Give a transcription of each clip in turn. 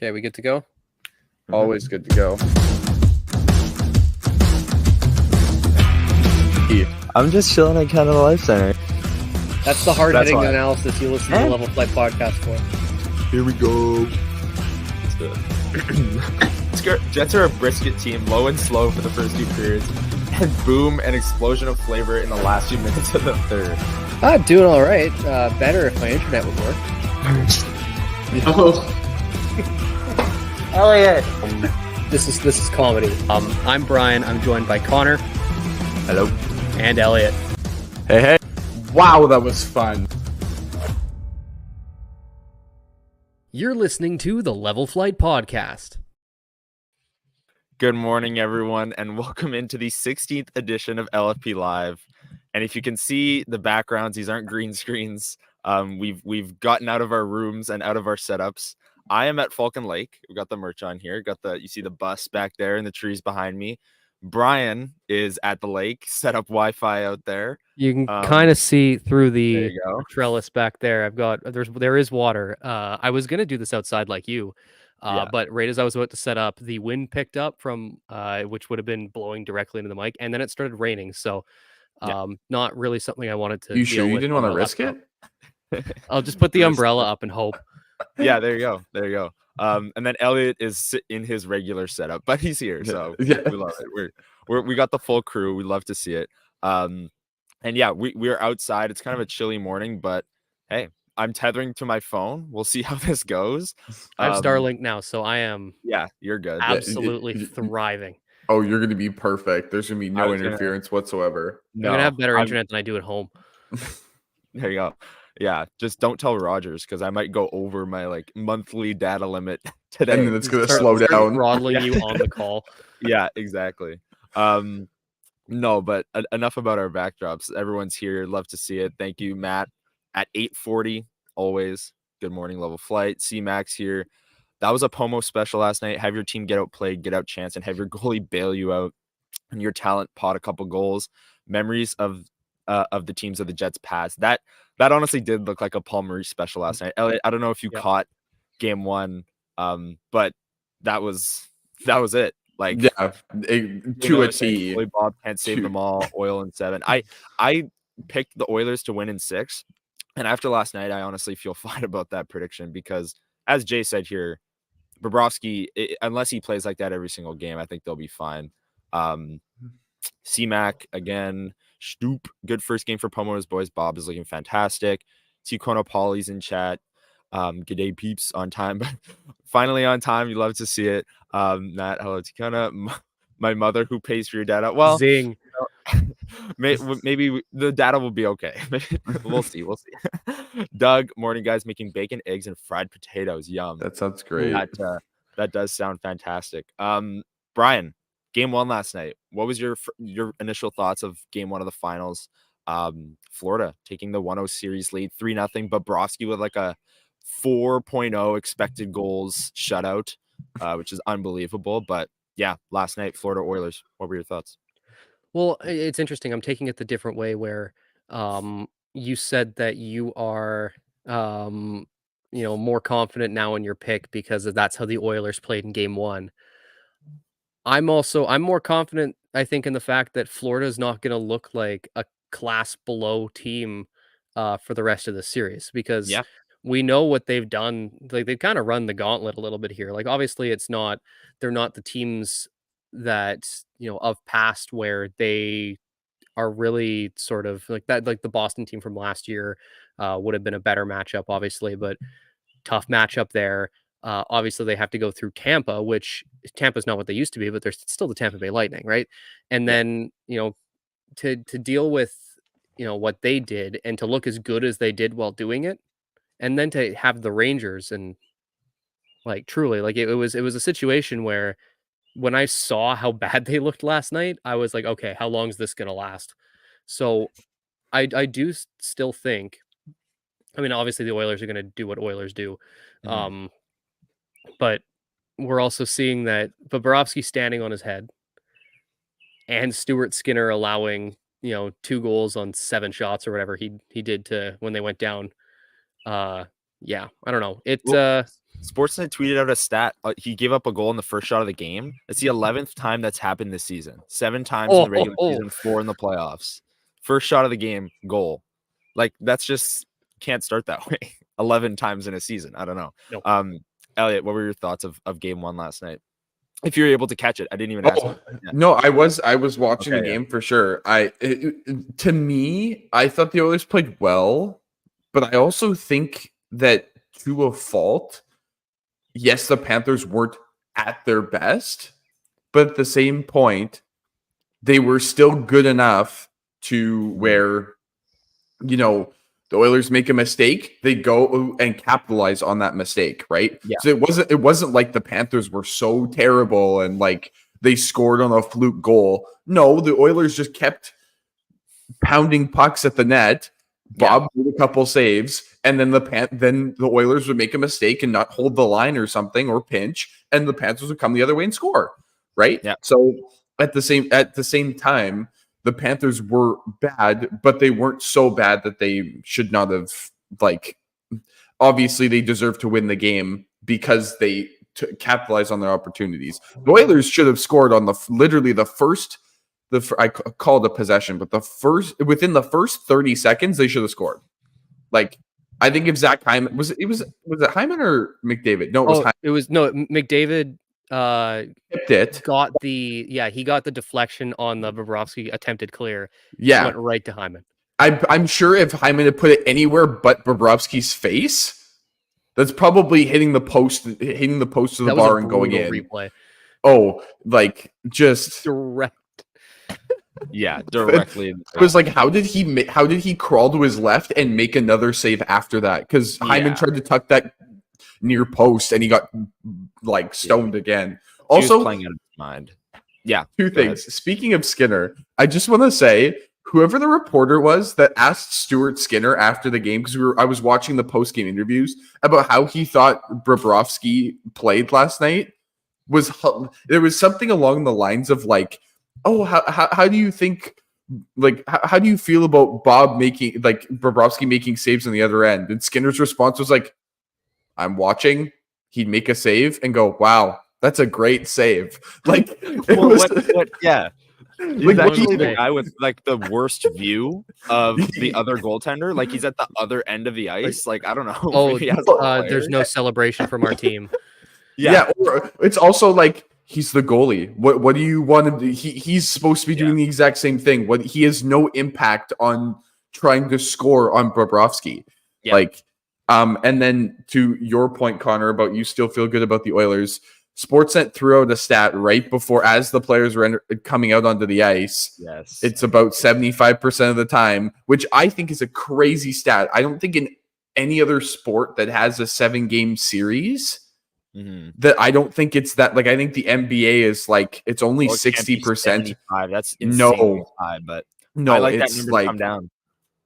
Okay, we good to go? Always good to go. I'm just chilling at Canada Life Center. That's the hard-hitting analysis you listen to the Level Flight podcast for. Here we go. Jets are a brisket team, low and slow for the first two periods, and boom, an explosion of flavor in the last few minutes of the third. Doing all right. Better if my internet would work. Elliot. This is comedy. I'm Brian. I'm joined by Connor. Hello. And Elliot. Hey. Wow, that was fun. You're listening to the Level Flight podcast. Good morning, everyone, and welcome into the 16th edition of LFP Live. And if you can see the backgrounds, these aren't green screens. We've gotten out of our rooms and out of our setups. I am at Falcon Lake. We've got the merch on here. You see the bus back there and the trees behind me. Brian is at the lake, set up Wi-Fi out there. You can kind of see through the trellis back there. There is water. I was gonna do this outside like you, but right as I was about to set up, the wind picked up from which would have been blowing directly into the mic, and then it started raining. So, not really something I wanted to. You sure you didn't want to risk it? I'll just put the umbrella up and hope. Yeah, there you go. And then Elliot is in his regular setup, but he's here, so we love it. We got the full crew. We love to see it. And yeah, we're outside. It's kind of a chilly morning, but hey, I'm tethering to my phone. We'll see how this goes. I have Starlink now, so I am. Yeah, you're good. Absolutely thriving. Oh, you're gonna be perfect. There's gonna be no interference whatsoever. I'm gonna have better internet than I do at home. There you go. Yeah, just don't tell Rogers because I might go over my monthly data limit today. And then it's gonna slow down, throttling you on the call. Yeah, exactly. No, but enough about our backdrops. Everyone's here. Love to see it. Thank you, Matt. At 8:40, always. Good morning, Level Flight. C-Max here. That was a Pomo special last night. Have your team get out played, get out chance, and have your goalie bail you out, and your talent pot a couple goals. Memories of the teams of the Jets past. That honestly did look like a Paul Maurice special last night. Elliot, I don't know if you caught game one, but that was it. To a T. Bob can't save them all. Oil in 7. I picked the Oilers to win in 6, and after last night, I honestly feel fine about that prediction because, as Jay said here, Bobrovsky, unless he plays like that every single game, I think they'll be fine. C-Mac again. Stoop, good first game for Pomo's boys. Bob is looking fantastic. Ticono Pauly's in chat. Good day, peeps, on time, but finally on time. You love to see it. Matt, hello, Ticono. My mother who pays for your data. Well, zing. Maybe the data will be okay. We'll see. Doug, morning guys, making bacon, eggs, and fried potatoes. Yum. That sounds great. That does sound fantastic. Brian, game one last night. What was your initial thoughts of game one of the finals? Florida taking the 1-0 series lead, 3-0, but Bobrovsky with like a 4.0 expected goals shutout, which is unbelievable. But yeah, last night, Florida Oilers. What were your thoughts? Well, it's interesting. I'm taking it the different way where you said that you are more confident now in your pick because that's how the Oilers played in game one. I'm more confident, I think, in the fact that Florida is not going to look like a class below team for the rest of the series because we know what they've done. Like they've kind of run the gauntlet a little bit here. Like obviously they're not the teams that, of past where they are really sort of like that, like the Boston team from last year would have been a better matchup, obviously, but tough matchup there. Obviously they have to go through Tampa, which Tampa's not what they used to be, but they're still the Tampa Bay Lightning, right? And then, to deal with, what they did and to look as good as they did while doing it, and then to have the Rangers and truly, it was a situation where when I saw how bad they looked last night, I was like, okay, how long is this going to last? So I do still think, I mean, obviously the Oilers are going to do what Oilers do. Mm-hmm. But we're also seeing that Bobrovsky standing on his head and Stuart Skinner allowing, 2 goals on 7 shots or whatever he did to when they went down. I don't know. Sportsnet tweeted out a stat. He gave up a goal in the first shot of the game. It's the 11th time that's happened this season. 7 times in the regular season, 4 in the playoffs. First shot of the game, goal. Like, that's just can't start that way. 11 times in a season. I don't know. Nope. Elliot, what were your thoughts of game 1 last night? If you're able to catch it, I didn't even ask. Yeah. No, I was watching the game for sure. To me, I thought the Oilers played well, but I also think that to a fault, yes, the Panthers weren't at their best, but at the same point, they were still good enough to where, the Oilers make a mistake, they go and capitalize on that mistake, right? Yeah. So it wasn't like the Panthers were so terrible and like they scored on a fluke goal. No, the Oilers just kept pounding pucks at the net. Bob did a couple saves, and then the Oilers would make a mistake and not hold the line or something or pinch, and the Panthers would come the other way and score, right? Yeah. So at the same time, the Panthers were bad, but they weren't so bad that they should not have, obviously they deserve to win the game because they capitalized on their opportunities. The Oilers should have scored on I called a possession, but within the first 30 seconds, they should have scored. Like, I think if Zach Hyman was it Hyman or McDavid? No, McDavid tipped it. He got the deflection on the Bobrovsky attempted clear. Yeah, went right to Hyman. I'm sure if Hyman had put it anywhere but Bobrovsky's face, that's probably hitting the post of the bar and going in. Replay. Oh, like just direct. Yeah, directly. It was like, how did he crawl to his left and make another save after that? Because Hyman tried to tuck that near post and he got stoned again. Also, playing out of his mind. Yeah. 2 things. Speaking of Skinner, I just want to say, whoever the reporter was that asked Stuart Skinner after the game, because I was watching the post-game interviews about how he thought Bobrovsky played last night, there was something along the lines of how do you think, how do you feel about Bobrovsky making saves on the other end? And Skinner's response was I'm watching, he'd make a save and go, wow, that's a great save. Yeah. He's actually the guy with the worst view of the other goaltender. He's at the other end of the ice. I don't know. There's no celebration from our team. Yeah. Or it's also he's the goalie. What do you want him to? He's supposed to be doing the exact same thing. He has no impact on trying to score on Bobrovsky. Yeah. And then to your point, Connor, about you still feel good about the Oilers. Sportsnet threw out a stat right before, as the players were coming out onto the ice. Yes, it's about 75% of the time, which I think is a crazy stat. I don't think in any other sport that has a 7-game series. That I don't think it's that. I think the NBA is it's only 60%. That's insane high, but no, I like it's that number to come down.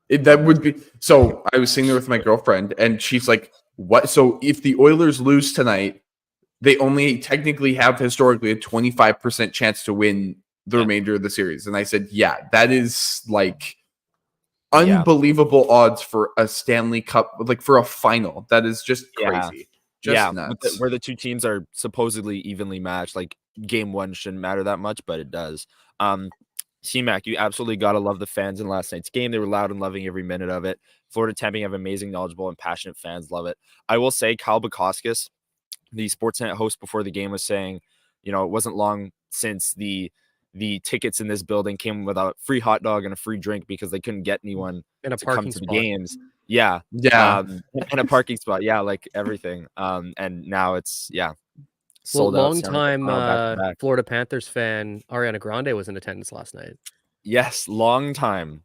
That would be so. I was sitting there with my girlfriend, and she's like, "What?" So if the Oilers lose tonight, they only technically have historically a 25% chance to win the remainder of the series. And I said, "Yeah, that is unbelievable odds for a Stanley Cup, for a final. That is just crazy." Nuts. Where the two teams are supposedly evenly matched, game 1 shouldn't matter that much, but it does. C-Mac, you absolutely got to love the fans in last night's game. They were loud and loving every minute of it. Florida Temping have amazing, knowledgeable, and passionate fans. Love it. I will say Kyle Bukauskas, the Sportsnet host before the game, was saying, it wasn't long since the tickets in this building came with a free hot dog and a free drink because they couldn't get anyone to come to the games. Yeah. And a parking spot. Yeah, everything. And now it's sold out. Long time Florida Panthers fan Ariana Grande was in attendance last night. Yes, long time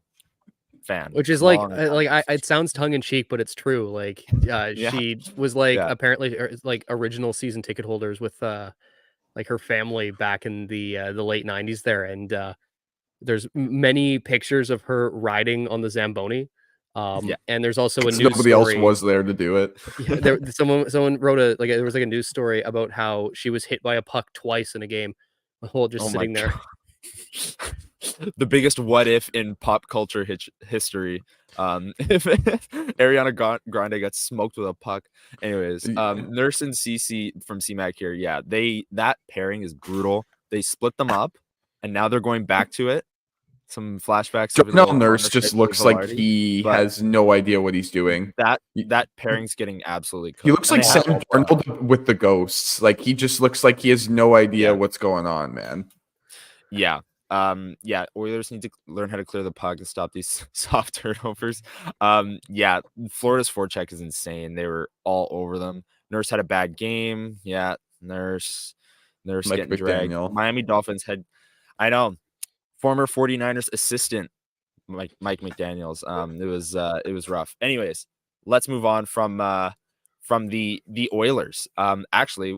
fan. Which is it sounds tongue in cheek, but it's true. She was apparently original season ticket holders with her family back in the late 90s there, and there's many pictures of her riding on the Zamboni. And there's also a news nobody else was there to do it. Someone wrote there was a news story about how she was hit by a puck twice in a game, just sitting there. the biggest what if in pop culture history. If Ariana Grande got smoked with a puck. Anyways, Nurse and CC from CMAC here. Yeah, that pairing is brutal. They split them up, and now they're going back to it. Some flashbacks of his Darnell little Nurse partnership just with looks like Velarde, he but has no idea what he's doing. that pairing's getting absolutely cooked. He looks And like they have Sam Darnold with the ghosts. Like he just looks like he has no idea what's going on, man. Yeah. Oilers need to learn how to clear the puck and stop these soft turnovers. Florida's forecheck is insane. They were all over them. Nurse had a bad game. Yeah, Nurse Mike getting dragged. McDaniel. Miami Dolphins had, I know, former 49ers assistant Mike McDaniels. It was rough. Anyways, let's move on from the Oilers. Actually,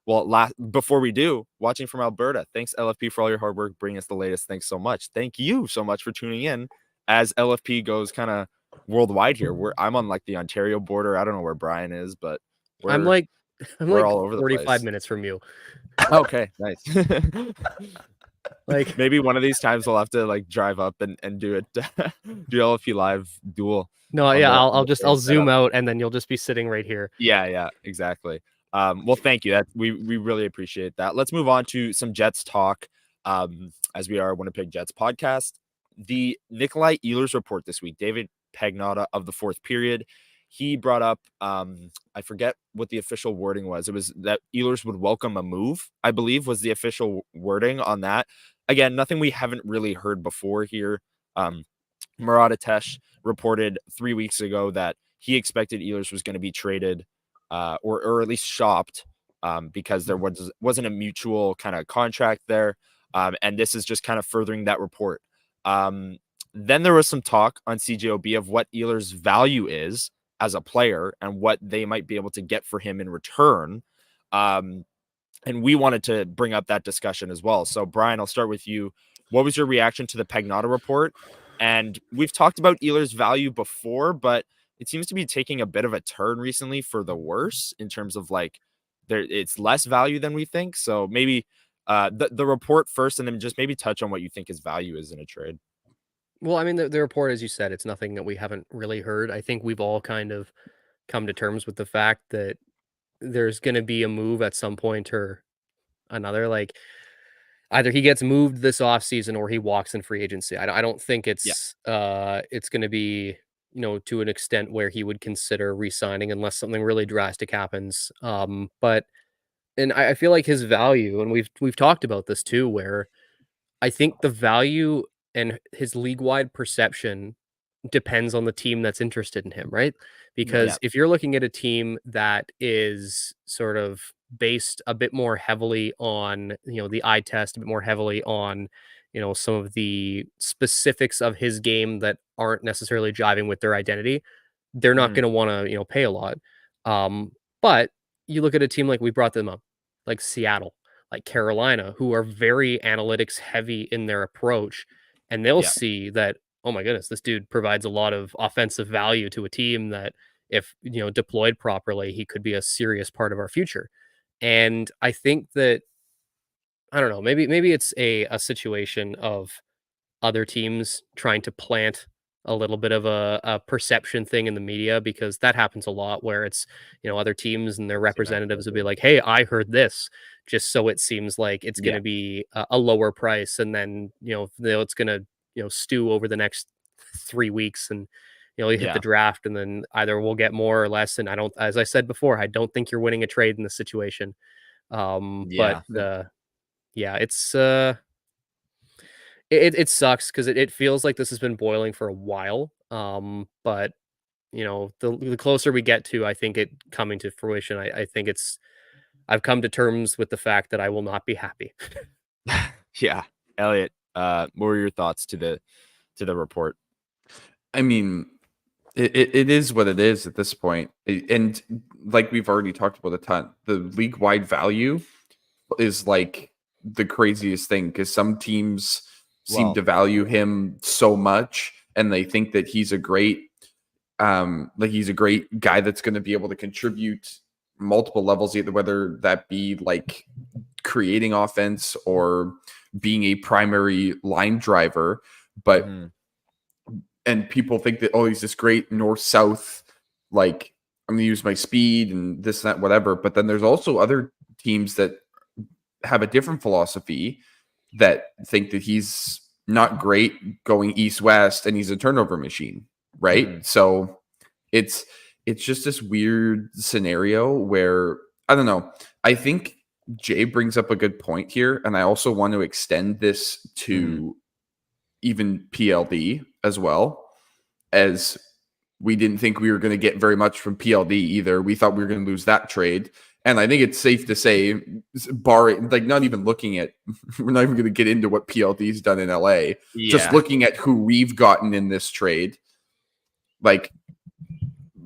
well, before we do, watching from Alberta, thanks LFP for all your hard work, bringing us the latest. Thanks so much. Thank you so much for tuning in as LFP goes kind of worldwide here. I'm on like the Ontario border. I don't know where Brian is, but I'm like all over the 45 place. minutes from you. Okay, nice. Like maybe one of these times we'll have to like drive up and do it, do LFP live duel. No, yeah, I'll zoom out and then you'll just be sitting right here. Yeah, exactly. Well, thank you. We really appreciate that. Let's move on to some Jets talk. As we are a Winnipeg Jets podcast. The Nikolaj Ehlers report this week, David Pagnotta of the fourth period, he brought up, I forget what the official wording was. It was that Ehlers would welcome a move, I believe was the official wording on that. Again, nothing we haven't really heard before here. Murat Atesh reported 3 weeks ago that he expected Ehlers was going to be traded or at least shopped because there wasn't a mutual kind of contract there. And this is just kind of furthering that report. Then there was some talk on CJOB of what Ehlers' value is as a player and what they might be able to get for him in return. And we wanted to bring up that discussion as well. So, Brian, I'll start with you. What was your reaction to the Pagnotta report? And we've talked about Ehlers' value before, but it seems to be taking a bit of a turn recently for the worse in terms of like it's less value than we think. So maybe the report first, and then just maybe touch on what you think his value is in a trade. Well, I mean, the report, as you said, it's nothing that we haven't really heard. I think we've all kind of come to terms with the fact that there's going to be a move at some point or another. Like either he gets moved this offseason or he walks in free agency. I don't think it's going to be, to an extent where he would consider re-signing unless something really drastic happens. But I feel like his value, and we've talked about this too, where I think the value and his league-wide perception depends on the team that's interested in him, right? Because if you're looking at a team that is sort of based a bit more heavily on, the eye test, a bit more heavily on, some of the specifics of his game that aren't necessarily jiving with their identity, they're not going to want to, pay a lot. But you look at a team like we brought them up, like Seattle, like Carolina, who are very analytics heavy in their approach. And they'll see that, oh my goodness, this dude provides a lot of offensive value to a team that if, deployed properly, he could be a serious part of our future. And I think that, I don't know, maybe it's a situation of other teams trying to plant a little bit of a perception thing in the media, because that happens a lot where it's, other teams and their representatives will be like, hey, I heard this, just so it seems like it's going to be a lower price. And then, it's going to, stew over the next 3 weeks and, you hit the draft, and then either we'll get more or less. And as I said before, I don't think you're winning a trade in this situation. But it's, it sucks because it feels like this has been boiling for a while. But the closer we get to, I think it coming to fruition, I think I've come to terms with the fact that I will not be happy. Yeah. Elliot, what were your thoughts to the report? I mean, it is what it is at this point. And like we've already talked about a ton, the league-wide value is like the craziest thing, because some teams seem to value him so much and they think that he's a great guy that's going to be able to contribute multiple levels, either whether that be like creating offense or being a primary line driver, but and people think that, oh, he's this great north-south, like, I'm going to use my speed and this, that, whatever. But then there's also other teams that have a different philosophy that think that he's not great going east-west and he's a turnover machine, right? So it's just this weird scenario where, I don't know. I think Jay brings up a good point here, and I also want to extend this to even PLD as well, as we didn't think we were going to get very much from PLD either. We thought we were going to lose that trade. And I think it's safe to say, like, not even looking at, we're not even going to get into what PLD's done in LA. Just looking at who we've gotten in this trade, like,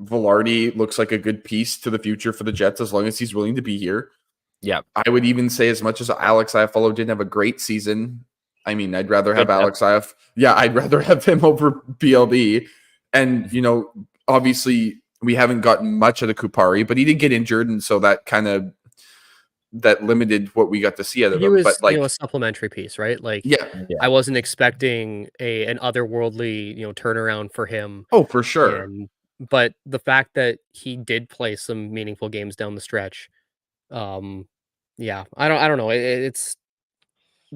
Velarde looks like a good piece to the future for the Jets as long as he's willing to be here. Yeah. I would even say, as much as Alex Iafallo didn't have a great season, I mean, I'd rather have Alex Iafallo. Yeah, I'd rather have him over PLD. And, you know, obviously we haven't gotten much of the Kupari, but he did get injured, and so that kind of limited what we got to see out of him. But, like, you know, a supplementary piece, right? Like, yeah, I wasn't expecting an otherworldly, you know, turnaround for him. oh, for sure. But the fact that he did play some meaningful games down the stretch, yeah, I don't know. It's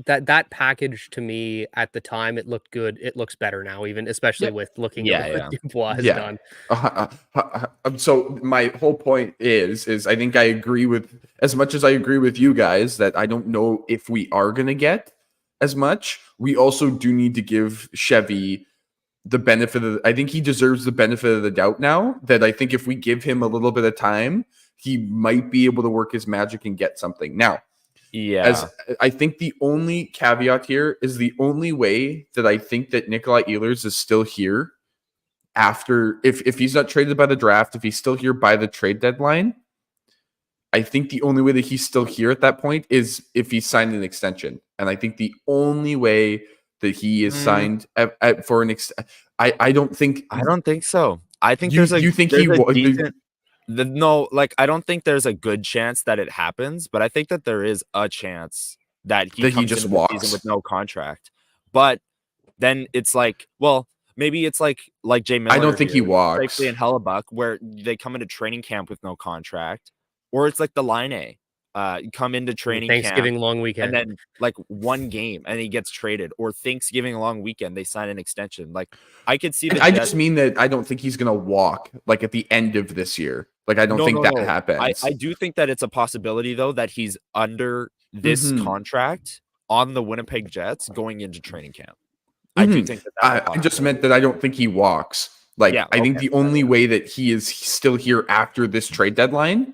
that package to me at the time, it looked good. It looks better now, even especially with looking at what Dubois has done. So my whole point is I think I agree with, as much as I agree with you guys that I don't know if we are going to get as much. We also do need to give Chevy the benefit of I think he deserves the benefit of the doubt now, that I think if we give him a little bit of time, he might be able to work his magic and get something. Now, as I think the only caveat here is, the only way that I think that Nikolaj Ehlers is still here after, if he's not traded by the draft, if he's still here by the trade deadline, I think the only way that he's still here at that point is if he signed an extension. And I think the only way that he is signed for an I don't think so. I think no, like, I don't think there's a good chance that it happens, but I think that there is a chance that he comes just into walks the season with no contract. But then it's like, well, maybe it's like Jay Miller. I don't think he walks. Safely in Hellebuck, where they come into training camp with no contract, or it's like the Line A. Come into training Thanksgiving camp, long weekend, and then like one game, and he gets traded, or Thanksgiving long weekend they sign an extension. Like, I could see. I just mean that I don't think he's gonna walk, like, at the end of this year. Like, I don't think that happens. I do think that it's a possibility, though, that he's under this contract on the Winnipeg Jets going into training camp. I do think that. I just meant that I don't think he walks. Like, I think the only way that he is still here after this trade deadline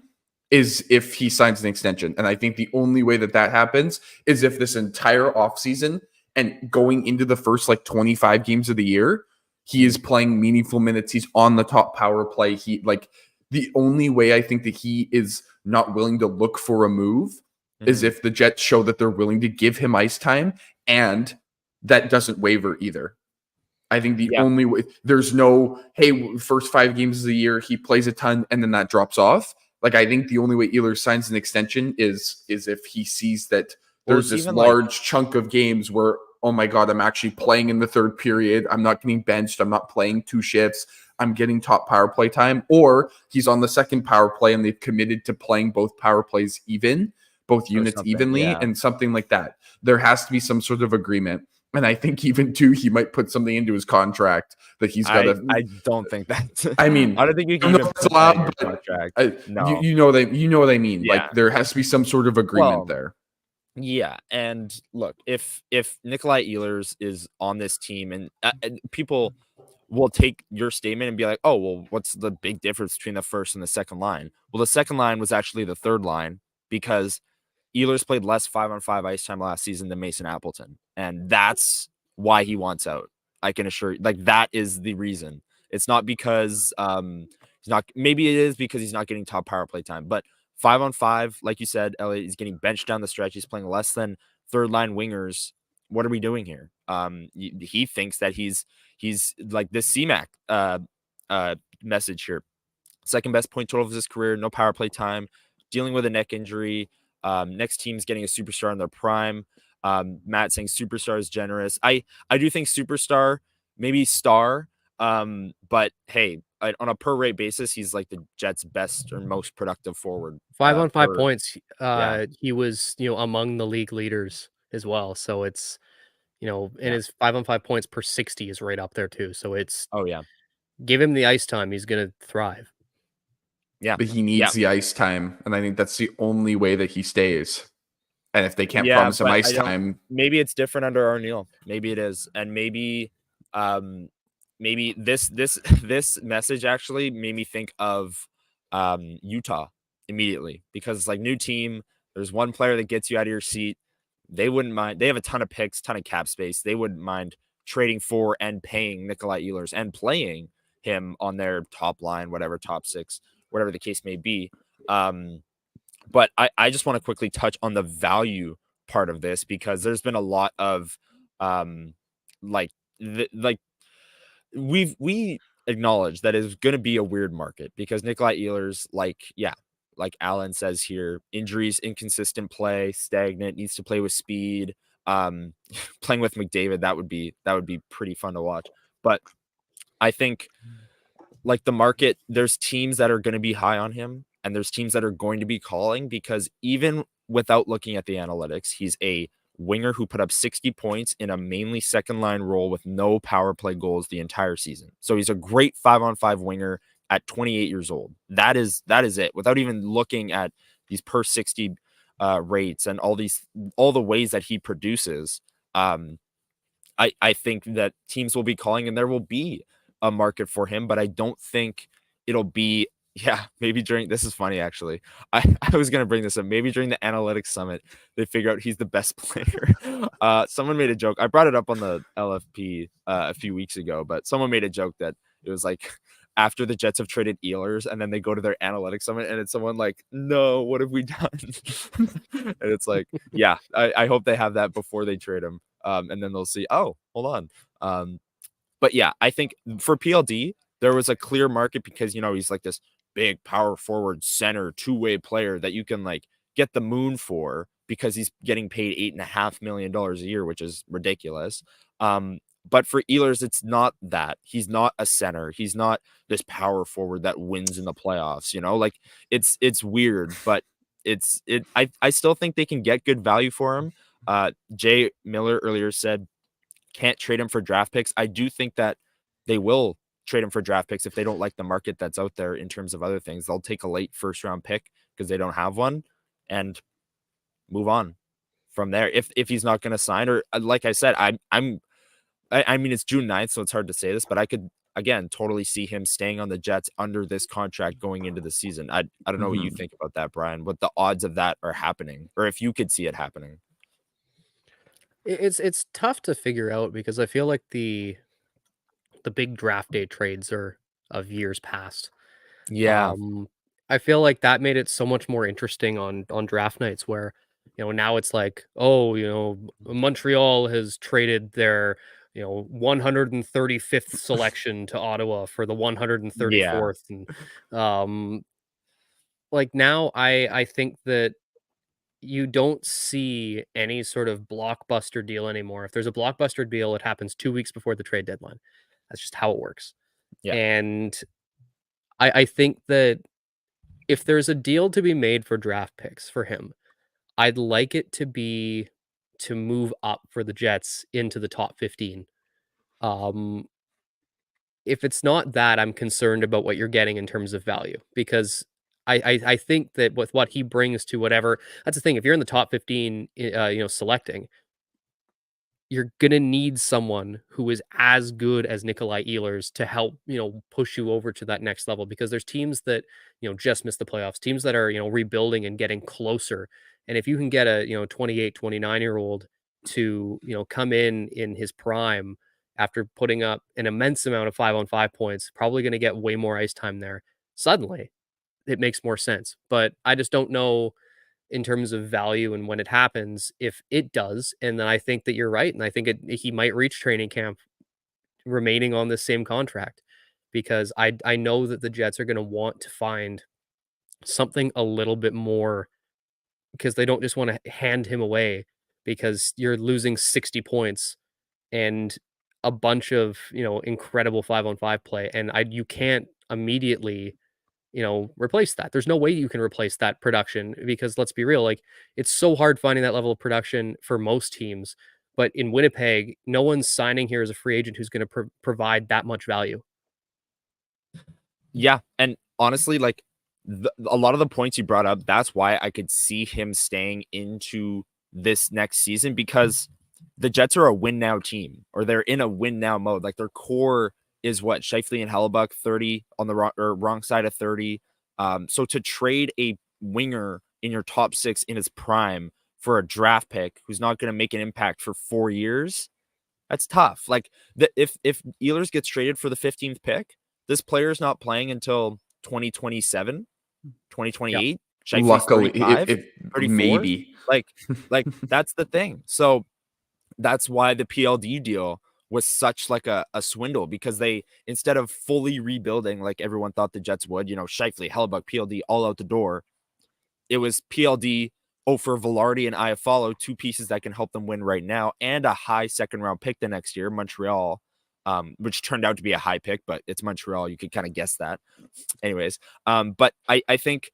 is if he signs an extension. And I think the only way that happens is if this entire offseason and going into the first, like, 25 games of the year, he is playing meaningful minutes. He's on the top power play. The only way I think that he is not willing to look for a move is if the Jets show that they're willing to give him ice time, and that doesn't waver either. I think the only way, there's no, hey, first 5 games of the year, he plays a ton and then that drops off. Like, I think the only way Ehlers signs an extension is if he sees that there's this large chunk of games where, oh my God, I'm actually playing in the third period. I'm not getting benched. I'm not playing 2 shifts. I'm getting top power play time. Or he's on the second power play and they've committed to playing both power plays both units evenly, and something like that. There has to be some sort of agreement. And I think even too, he might put something into his contract that he's got to. I don't think that. I mean, I don't think you can even put that in your contract. No, you know what I mean. Yeah. Like, there has to be some sort of agreement there. Yeah, and look, if Nikolaj Ehlers is on this team, and people will take your statement and be like, oh, well, what's the big difference between the first and the second line? Well, the second line was actually the third line, because Ehlers played less 5-on-5 ice time last season than Mason Appleton. And that's why he wants out. I can assure you, like, that is the reason. It's not because he's not, maybe it is because he's not getting top power play time, but 5-on-5, like you said, Elliot, he's getting benched down the stretch. He's playing less than third line wingers. What are we doing here? He thinks that he's like this CMAC message here. Second best point total of his career, no power play time, dealing with a neck injury. Next team's getting a superstar in their prime. Matt saying superstar is generous. I do think superstar, maybe star. But hey, on a per rate basis, he's like the Jets' best or most productive forward. 5-on-5 Per points, yeah. he was, among the league leaders as well, so it's, and Yeah. his 5-on-5 points per 60 is right up there too, so it's Oh yeah. give him the ice time, he's gonna thrive. Yeah. But he Yeah. needs the ice time, and I think that's the only way that he stays. And if they can't Yeah, promise him but ice I don't. time, Maybe it's different under Arneal. Maybe it is, and um, maybe this message actually made me think of Utah immediately, because it's like, new team. There's one player that gets you out of your seat. They wouldn't mind. They have a ton of picks, ton of cap space. They wouldn't mind trading for and paying Nikolaj Ehlers and playing him on their top line, whatever, top six, whatever the case may be. But I just want to quickly touch on the value part of this, because there's been a lot of like like we acknowledge that it's going to be a weird market, because Nikolaj Ehlers, like Alan says here, injuries, inconsistent play, stagnant, needs to play with speed. Playing with McDavid, that would be pretty fun to watch. But I think, like, the market, there's teams that are going to be high on him, and there's teams that are going to be calling, because even without looking at the analytics, he's a winger who put up 60 points in a mainly second line role with no power play goals the entire season. So he's a great 5-on-5 winger at 28 years old. That is it, without even looking at these per 60 rates and all the ways that he produces. I think that teams will be calling, and there will be a market for him, but I don't think it'll be, maybe during, this is funny actually. I was going to bring this up. Maybe during the analytics summit, they figure out he's the best player. Someone made a joke. I brought it up on the LFP a few weeks ago, but someone made a joke that it was like, after the Jets have traded Ehlers, and then they go to their analytics summit, and it's someone like, no, what have we done? And it's like, I hope they have that before they trade him. And then they'll see, oh, hold on. But yeah, I think for PLD, there was a clear market, because, he's like this big power forward center, two-way player that you can like get the moon for, because he's getting paid $8.5 million a year, which is ridiculous. But for Ehlers, it's not that. He's not a center. He's not this power forward that wins in the playoffs, like, it's weird, but I still think they can get good value for him. Jay Miller earlier said can't trade him for draft picks. I do think that they will trade him for draft picks if they don't like the market that's out there in terms of other things. They'll take a late first round pick because they don't have one and move on from there. If he's not going to sign, or like I said, I mean, it's June 9th, so it's hard to say this, but I could, again, totally see him staying on the Jets under this contract going into the season. I don't know what you think about that, Brian, what the odds of that are happening, or if you could see it happening. It's tough to figure out, because I feel like the big draft day trades are of years past. Yeah. I feel like that made it so much more interesting on draft nights, where, now it's like, oh, Montreal has traded their, 135th selection to Ottawa for the 134th. And like, now I think that you don't see any sort of blockbuster deal anymore. If there's a blockbuster deal, it happens 2 weeks before the trade deadline. That's just how it works. Yeah. And I think that if there's a deal to be made for draft picks for him, I'd like it to be to move up for the Jets into the top 15. If it's not that, I'm concerned about what you're getting in terms of value, because I think that with what he brings to whatever, that's the thing. If you're in the top 15, selecting, you're gonna need someone who is as good as Nikolaj Ehlers to help, push you over to that next level, because there's teams that, just missed the playoffs, teams that are, rebuilding and getting closer. And if you can get a, 28, 29-year-old to, come in his prime after putting up an immense amount of 5-on-5 points, probably going to get way more ice time there. Suddenly, it makes more sense. But I just don't know in terms of value and when it happens, if it does. And then I think that you're right. And I think he might reach training camp remaining on this same contract, because I know that the Jets are going to want to find something a little bit more, because they don't just want to hand him away because you're losing 60 points and a bunch of, incredible 5-on-5 play, and you can't immediately, replace that. There's no way you can replace that production because let's be real, like it's so hard finding that level of production for most teams. But in Winnipeg, no one's signing here as a free agent who's going to provide that much value. Yeah, and honestly, like a lot of the points you brought up, that's why I could see him staying into this next season, because the Jets are a win now team, or they're in a win now mode. Like their core is what, Scheifele and Hellebuck, 30 on the wrong side of 30. So to trade a winger in your top 6 in his prime for a draft pick who's not going to make an impact for 4 years, that's tough. Like if Ehlers gets traded for the 15th pick, this player's not playing until 2027, 2028. Yep. Luckily, 35, maybe like that's the thing. So that's why the PLD deal was such like a swindle, because they, instead of fully rebuilding like everyone thought the Jets would, Scheifele, Hellebuck, PLD all out the door, it was PLD, for Velarde and Iafallo, 2 pieces that can help them win right now, and a high second round pick the next year, Montreal, which turned out to be a high pick, but it's Montreal. You could kind of guess that. Anyways, but I think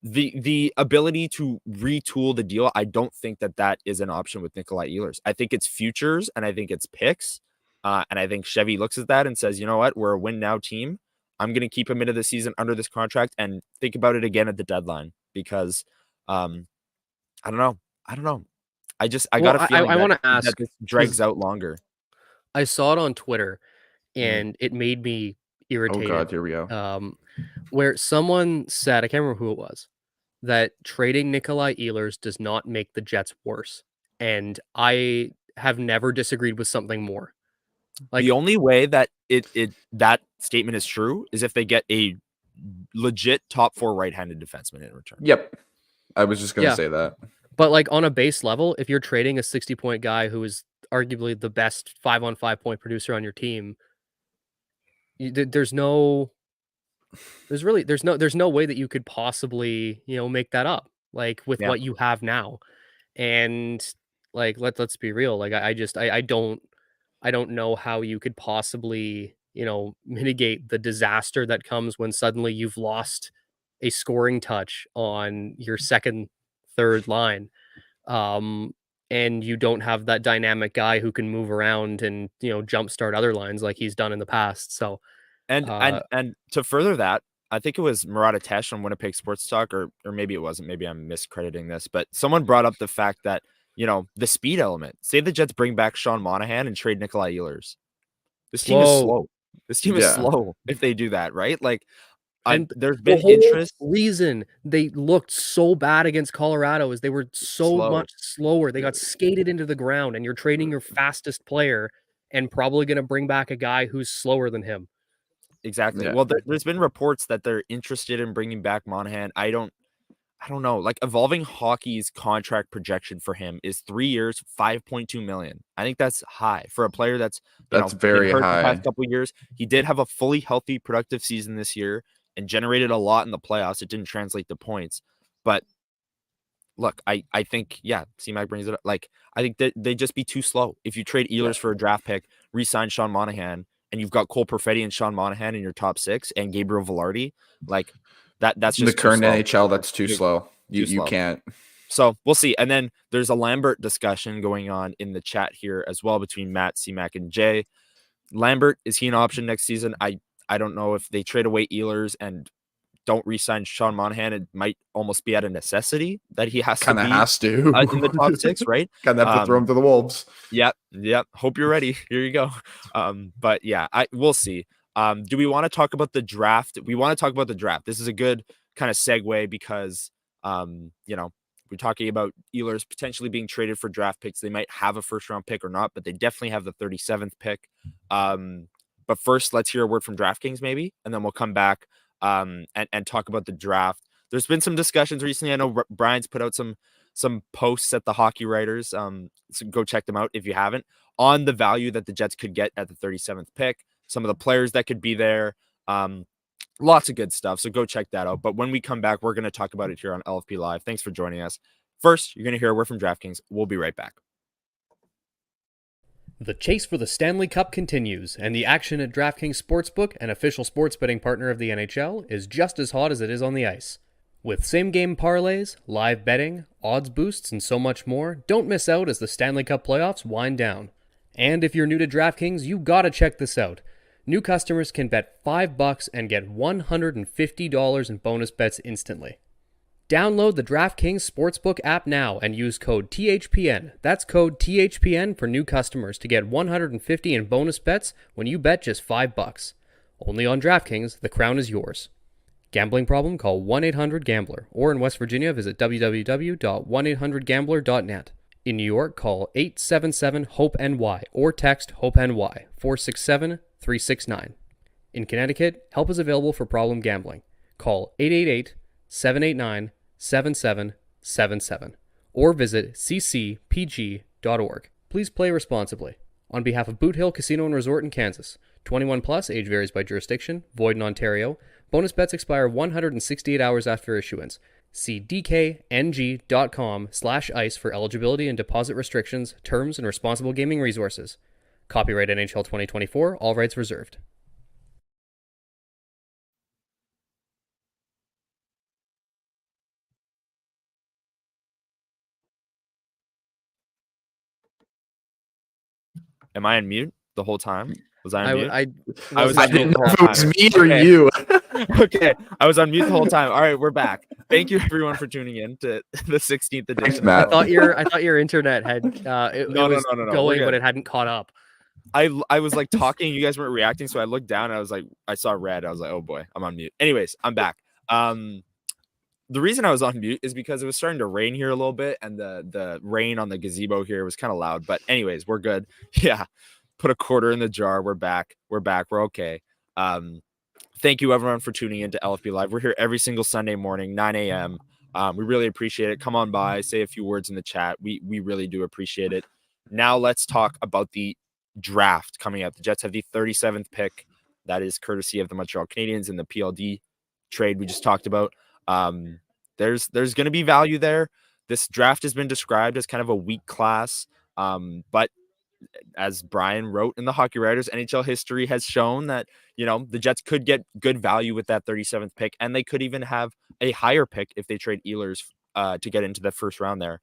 the ability to retool the deal, I don't think that is an option with Nikolaj Ehlers. I think it's futures, and I think it's picks. And I think Chevy looks at that and says, you know what, we're a win now team. I'm going to keep him into the season under this contract and think about it again at the deadline, because I don't know. I got a feeling I want to ask, that this drags out longer. I saw it on Twitter and it made me irritated. Oh God, here we go. Where someone said, I can't remember who it was, that trading Nikolaj Ehlers does not make the Jets worse. And I have never disagreed with something more. Like, the only way that that statement is true is if they get a legit top 4 right-handed defenseman in return. Yep. I was just going to say that. But like on a base level, if you're trading a 60-point guy who is arguably the best 5-on-5 point producer on your team, there's no way that you could possibly, make that up, like with what you have now. And like, let's be real. Like, I don't know how you could possibly, mitigate the disaster that comes when suddenly you've lost a scoring touch on your second, third line. And you don't have that dynamic guy who can move around and, jumpstart other lines like he's done in the past. So, and to further that, I think it was Murat Atesh on Winnipeg Sports Talk, or maybe it wasn't. Maybe I'm miscrediting this, but someone brought up the fact that, the speed element. Say the Jets bring back Sean Monahan and trade Nikolaj Ehlers. This team is slow. This team is slow if they do that, right? Like, and there's been interest. Reason they looked so bad against Colorado is they were so much slower. They got skated into the ground, and you're trading your fastest player and probably going to bring back a guy who's slower than him. Exactly. Yeah. Well, there's been reports that they're interested in bringing back Monahan. I don't know. Like, Evolving Hockey's contract projection for him is 3 years, $5.2 million. I think that's high for a player that's very high. The past couple of years, he did have a fully healthy, productive season this year and generated a lot in the playoffs. It didn't translate to points, but look, I think, C-Mac brings it up. Like, I think that they'd just be too slow. If you trade Ehlers for a draft pick, re-sign Sean Monahan, and you've got Cole Perfetti and Sean Monahan in your top 6 and Gabriel Velarde, like that's just the current slow. NHL. That's too slow. You can't. So we'll see. And then there's a Lambert discussion going on in the chat here as well between Matt, C-Mac, and Jay. Lambert, is he an option next season? I don't know. If they trade away Ehlers and don't re-sign Sean Monahan, it might almost be at a necessity that he has to in the top 6, right? Kind of have to throw him to the wolves. Yep. Hope you're ready. Here you go. But yeah, we'll see. Do we want to talk about the draft? We want to talk about the draft. This is a good kind of segue because, we're talking about Ehlers potentially being traded for draft picks. They might have a first round pick or not, but they definitely have the 37th pick. But first, let's hear a word from DraftKings maybe, and then we'll come back and talk about the draft. There's been some discussions recently. I know Brian's put out some posts at the Hockey Writers. So go check them out if you haven't, on the value that the Jets could get at the 37th pick, some of the players that could be there. Lots of good stuff. So go check that out. But when we come back, we're going to talk about it here on LFP Live. Thanks for joining us. First, you're going to hear a word from DraftKings. We'll be right back. The chase for the Stanley Cup continues, and the action at DraftKings Sportsbook, an official sports betting partner of the NHL, is just as hot as it is on the ice. With same-game parlays, live betting, odds boosts, and so much more, don't miss out as the Stanley Cup playoffs wind down. And if you're new to DraftKings, you gotta check this out. New customers can bet $5 and get $150 in bonus bets instantly. Download the DraftKings Sportsbook app now and use code THPN. That's code THPN for new customers to get $150 in bonus bets when you bet just $5. Only on DraftKings, the crown is yours. Gambling problem? Call 1-800-GAMBLER. Or in West Virginia, visit www.1800gambler.net. In New York, call 877-HOPE-NY or text HOPE-NY 467-369. In Connecticut, help is available for problem gambling. Call 888-789-7777 or visit ccpg.org. Please play responsibly. On behalf of Boot Hill Casino and Resort in Kansas, 21 plus, age varies by jurisdiction, void in Ontario. Bonus bets expire 168 hours after issuance. See dkng.com/ice for eligibility and deposit restrictions, terms, and responsible gaming resources. Copyright NHL 2024, all rights reserved. Am I on mute the whole time? Was I on mute? I was I on didn't mute know the if whole it was time. me or Okay. you. Okay, I was on mute the whole time. All right, we're back. Thank you everyone for tuning in to the 16th edition. Thanks, Matt. I thought your internet had it No, was no. We're going, but good. it hadn't caught up. I was like talking, you guys weren't reacting, so I looked down and I was like, I saw red. I was like, oh boy, I'm on mute. Anyways, I'm back. The reason I was on mute is because it was starting to rain here a little bit, and the rain on the gazebo here was kind of loud. But anyways, we're good. Yeah, put a quarter in the jar. We're back. We're okay. Thank you everyone for tuning in to LFP Live. We're here every single Sunday morning, 9 a.m. We really appreciate it. Come on by, say a few words in the chat. We really do appreciate it. Now let's talk about the draft coming up. The Jets have the 37th pick. That is courtesy of the Montreal Canadiens in the PLD trade we just talked about. There's going to be value there. This draft has been described as kind of a weak class, but as Brian wrote in the Hockey Writers, NHL history has shown that, the Jets could get good value with that 37th pick, and they could even have a higher pick if they trade Ehlers to get into the first round there.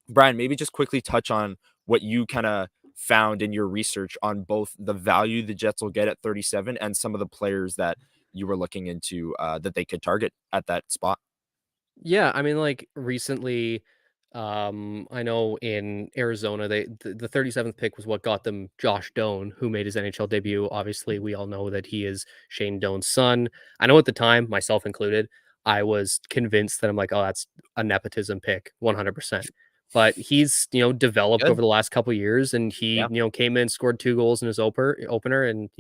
Brian, maybe just quickly touch on what you kind of found in your research on both the value the Jets will get at 37 and some of the players that you were looking into that they could target at that spot. Yeah, I mean, like recently, I know in Arizona, the 37th pick was what got them Josh Doan, who made his NHL debut. Obviously, we all know that he is Shane Doan's son. I know at the time, myself included, I was convinced that I'm like, oh, that's a nepotism pick, 100%. But he's developed Good. over the last couple of years, and he came in, scored 2 goals in his opener, and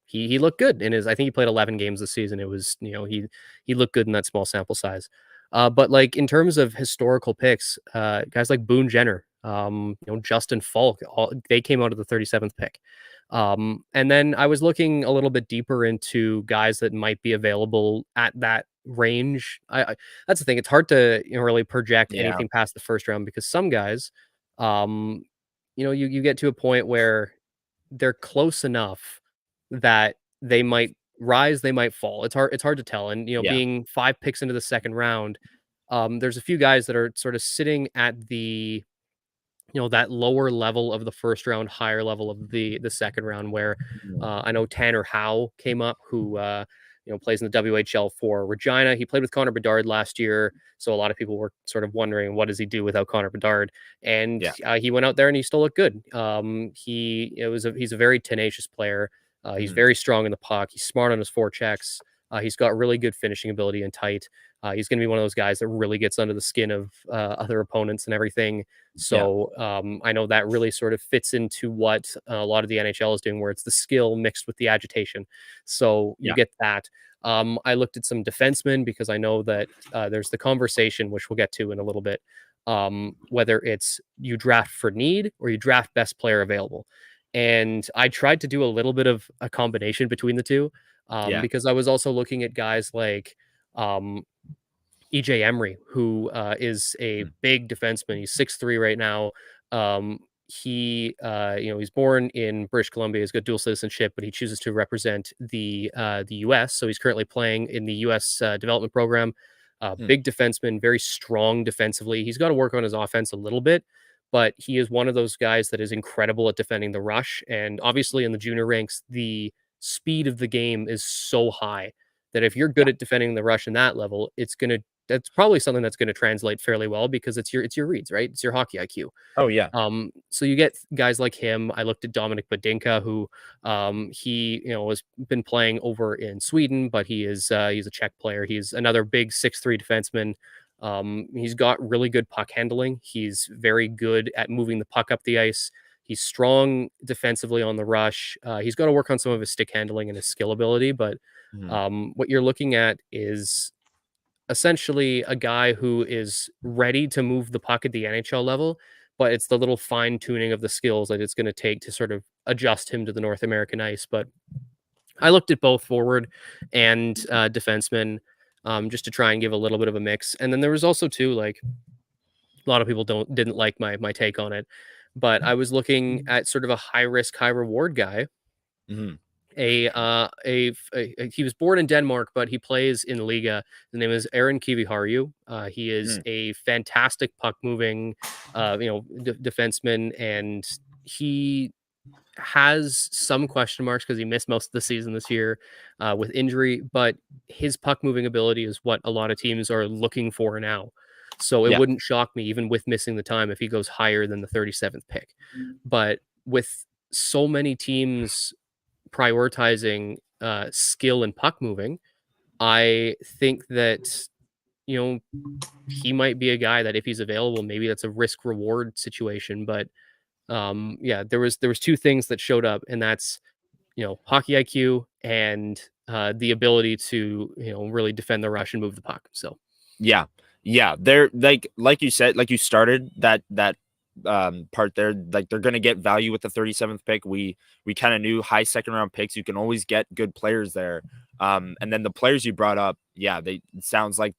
he looked good in his. I think he played 11 games this season. It was he looked good in that small sample size. But like in terms of historical picks, guys like Boone Jenner, Justin Falk, they came out of the 37th pick. And then I was looking a little bit deeper into guys that might be available at that range. I that's the thing; it's hard to really project anything past the first round because some guys, you get to a point where they're close enough that they might rise, they might fall. It's hard to tell. And being 5 picks into the second round, there's a few guys that are sort of sitting at the that lower level of the first round, higher level of the second round, where I know Tanner Howe came up, who plays in the WHL for Regina. He played with Connor Bedard last year, so a lot of people were sort of wondering what does he do without Connor Bedard, and he went out there and he still looked good. He's a very tenacious player. He's very strong in the puck. He's smart on his forechecks. He's got really good finishing ability and tight. He's going to be one of those guys that really gets under the skin of other opponents and everything. So I know that really sort of fits into what a lot of the NHL is doing, where it's the skill mixed with the agitation. So you get that. I looked at some defensemen because I know that there's the conversation, which we'll get to in a little bit, whether it's you draft for need or you draft best player available. And I tried to do a little bit of a combination between the two because I was also looking at guys like EJ Emery, who is a big defenseman. He's 6'3" right now. he, he's born in British Columbia. He's got dual citizenship, but he chooses to represent the U.S. So he's currently playing in the U.S. Development program. Big defenseman, very strong defensively. He's got to work on his offense a little bit, but he is one of those guys that is incredible at defending the rush. And obviously, in the junior ranks, the speed of the game is so high that if you're good at defending the rush in that level, that's probably something that's going to translate fairly well because it's your reads, right? It's your hockey IQ. Oh yeah. So you get guys like him. I looked at Dominic Badinka, who he has been playing over in Sweden, but he's a Czech player. He's another big 6'3" defenseman. He's got really good puck handling. He's very good at moving the puck up the ice. He's strong defensively on the rush. He's got to work on some of his stick handling and his skill ability, but what you're looking at is essentially a guy who is ready to move the puck at the NHL level, but it's the little fine tuning of the skills that it's going to take to sort of adjust him to the North American ice. But I looked at both forward and defenseman just to try and give a little bit of a mix. And then there was also too, like, a lot of people didn't like my take on it, but I was looking at sort of a high risk, high reward guy. He was born in Denmark, but he plays in Liga. The name is Aaron Kiviharju. He is a fantastic puck moving, defenseman, and he has some question marks because he missed most of the season this year with injury, but his puck moving ability is what a lot of teams are looking for now. So it wouldn't shock me, even with missing the time, if he goes higher than the 37th pick. But with so many teams prioritizing skill and puck moving, I think that he might be a guy that if he's available, maybe that's a risk reward situation. But there was two things that showed up, and that's hockey IQ and the ability to really defend the rush and move the puck. So they're like you said, like you started that part there, like they're going to get value with the 37th pick. We kind of knew high second round picks, you can always get good players there. And then the players you brought up, it sounds like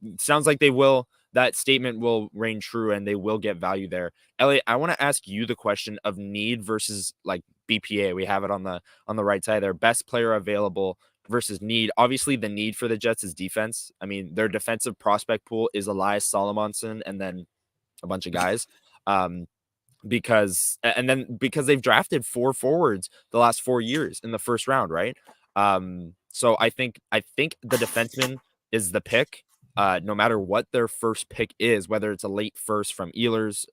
they will, that statement will reign true and they will get value there. Elliot, I want to ask you the question of need versus like BPA. We have it on the right side there, best player available versus need. Obviously the need for the Jets is defense. I mean, their defensive prospect pool is Elias Salomonson and then a bunch of guys. Because they've drafted 4 forwards the last 4 years in the first round, right? So I think the defenseman is the pick, no matter what their first pick is, whether it's a late first from Ehlers,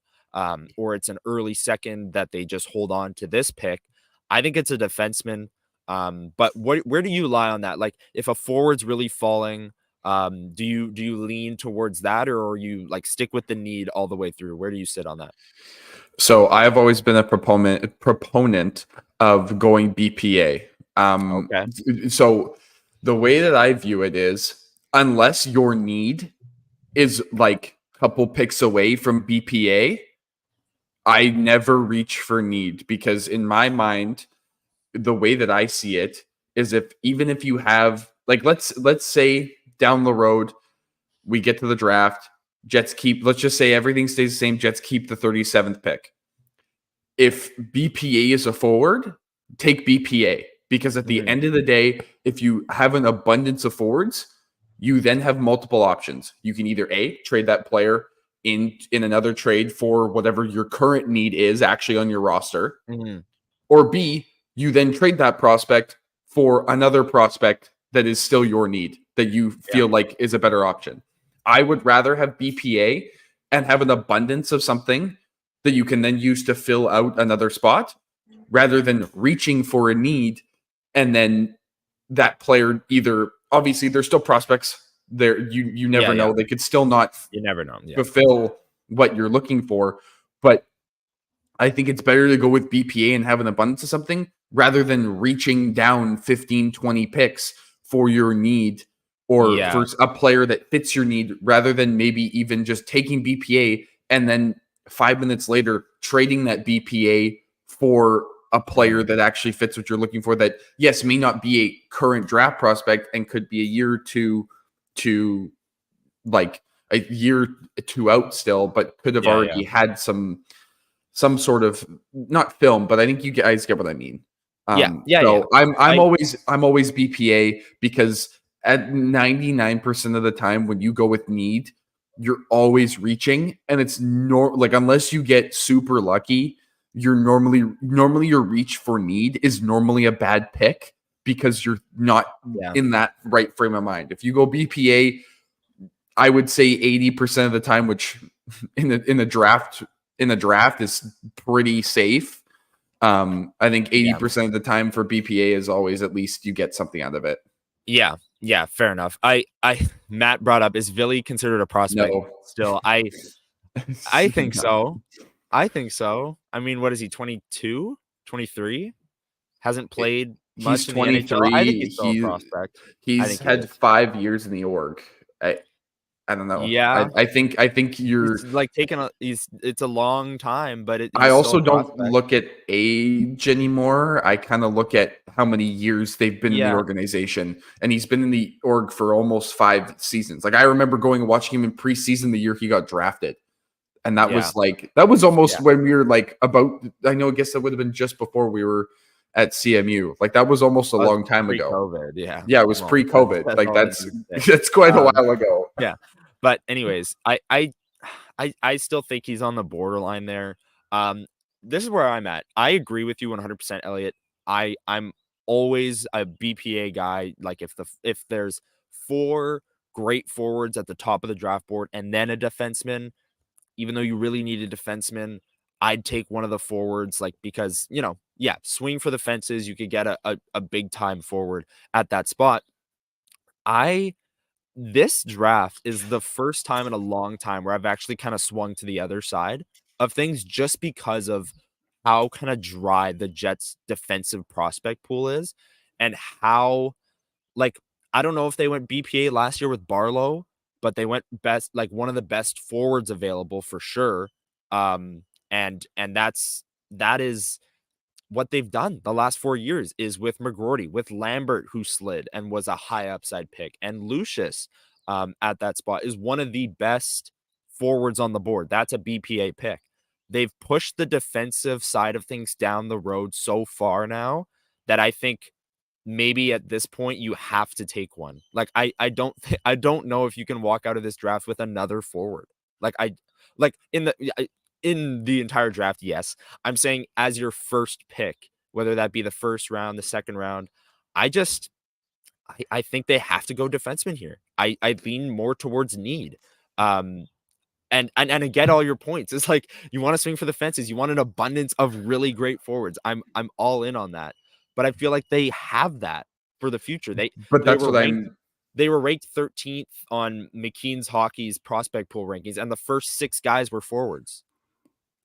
or it's an early second that they just hold on to this pick. I think it's a defenseman. But where do you lie on that? Like, if a forward's really falling, do you lean towards that, or are you like stick with the need all the way through? Where do you sit on that? So I've always been a proponent of going BPA. Okay. So the way that I view it is, unless your need is like a couple picks away from BPA, I never reach for need, because in my mind, the way that I see it is even if you have, like, let's say down the road, we get to the draft, Jets keep, let's just say everything stays the same, Jets keep the 37th pick. If BPA is a forward, take BPA, because at the end of the day, if you have an abundance of forwards, you then have multiple options. You can either A, trade that player in another trade for whatever your current need is actually on your roster, or B, you then trade that prospect for another prospect that is still your need, that you feel like is a better option. I would rather have BPA and have an abundance of something that you can then use to fill out another spot, rather than reaching for a need and then that player either, obviously there's still prospects there, you never know, they could still not fulfill what you're looking for. But I think it's better to go with BPA and have an abundance of something, rather than reaching down 15, 20 picks for your need, or for a player that fits your need, rather than maybe even just taking BPA and then 5 minutes later trading that BPA for a player that actually fits what you're looking for, that yes, may not be a current draft prospect and could be a year or two out still, but could have already had some some sort of not film, but I think you guys get what I mean. Yeah. I'm always BPA because at 99% of the time when you go with need, you're always reaching, and it's like unless you get super lucky, you're normally your reach for need is normally a bad pick because you're not in that right frame of mind. If you go BPA, I would say 80% of the time, which in the draft is pretty safe. I think 80% of the time for BPA is always at least you get something out of it. Yeah, fair enough. Matt brought up, is Villy considered a prospect? No. Still, I think so. I mean, what is he, 22, 23? Hasn't played much He's in 23. the NHL. I think he's still a prospect. He's had 5 years in the org. I don't know. Yeah, I think you're it's like it's a long time, but I also don't look at age anymore. I kind of look at how many years they've been in the organization, and he's been in the org for almost 5 seasons. Like I remember going and watching him in preseason the year he got drafted, and that was almost when we were like about. I know. I guess that would have been just before we were at CMU. Like that was almost a long time ago. COVID, yeah, it was pre-COVID. Like that's quite a while ago. Yeah. But anyways, I still think he's on the borderline there. This is where I'm at. I agree with you 100%, Elliot. I'm always a BPA guy. Like if there's 4 great forwards at the top of the draft board and then a defenseman, even though you really need a defenseman, I'd take one of the forwards, like because swing for the fences. You could get a big time forward at that spot. This draft is the first time in a long time where I've actually kind of swung to the other side of things just because of how kind of dry the Jets defensive prospect pool is and how, like, I don't know if they went BPA last year with Barlow, but they went best, like one of the best forwards available for sure. And that is what they've done the last 4 years is with McGroarty, with Lambert, who slid and was a high upside pick, and Lucius at that spot is one of the best forwards on the board. That's a BPA pick. They've pushed the defensive side of things down the road so far now that I think maybe at this point you have to take one. Like I don't know if you can walk out of this draft with another forward. In the entire draft, yes. I'm saying as your first pick, whether that be the first round, the second round, I think they have to go defenseman here. I lean more towards need. And I get all your points. It's like you want to swing for the fences. You want an abundance of really great forwards. I'm all in on that. But I feel like they have that for the future. They were ranked 13th on McKean's Hockey's prospect pool rankings, and the first 6 guys were forwards.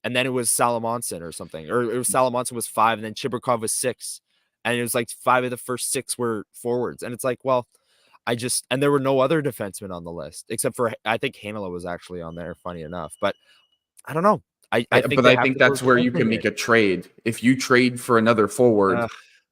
And then it was Salamonson or something, or it was Salamonson was 5, and then Chibrikov was 6, and it was like 5 of the first 6 were forwards. And it's like, well, and there were no other defensemen on the list except for I think Hanela was actually on there, funny enough. But I don't know. I think that's where you can make a trade. If you trade for another forward,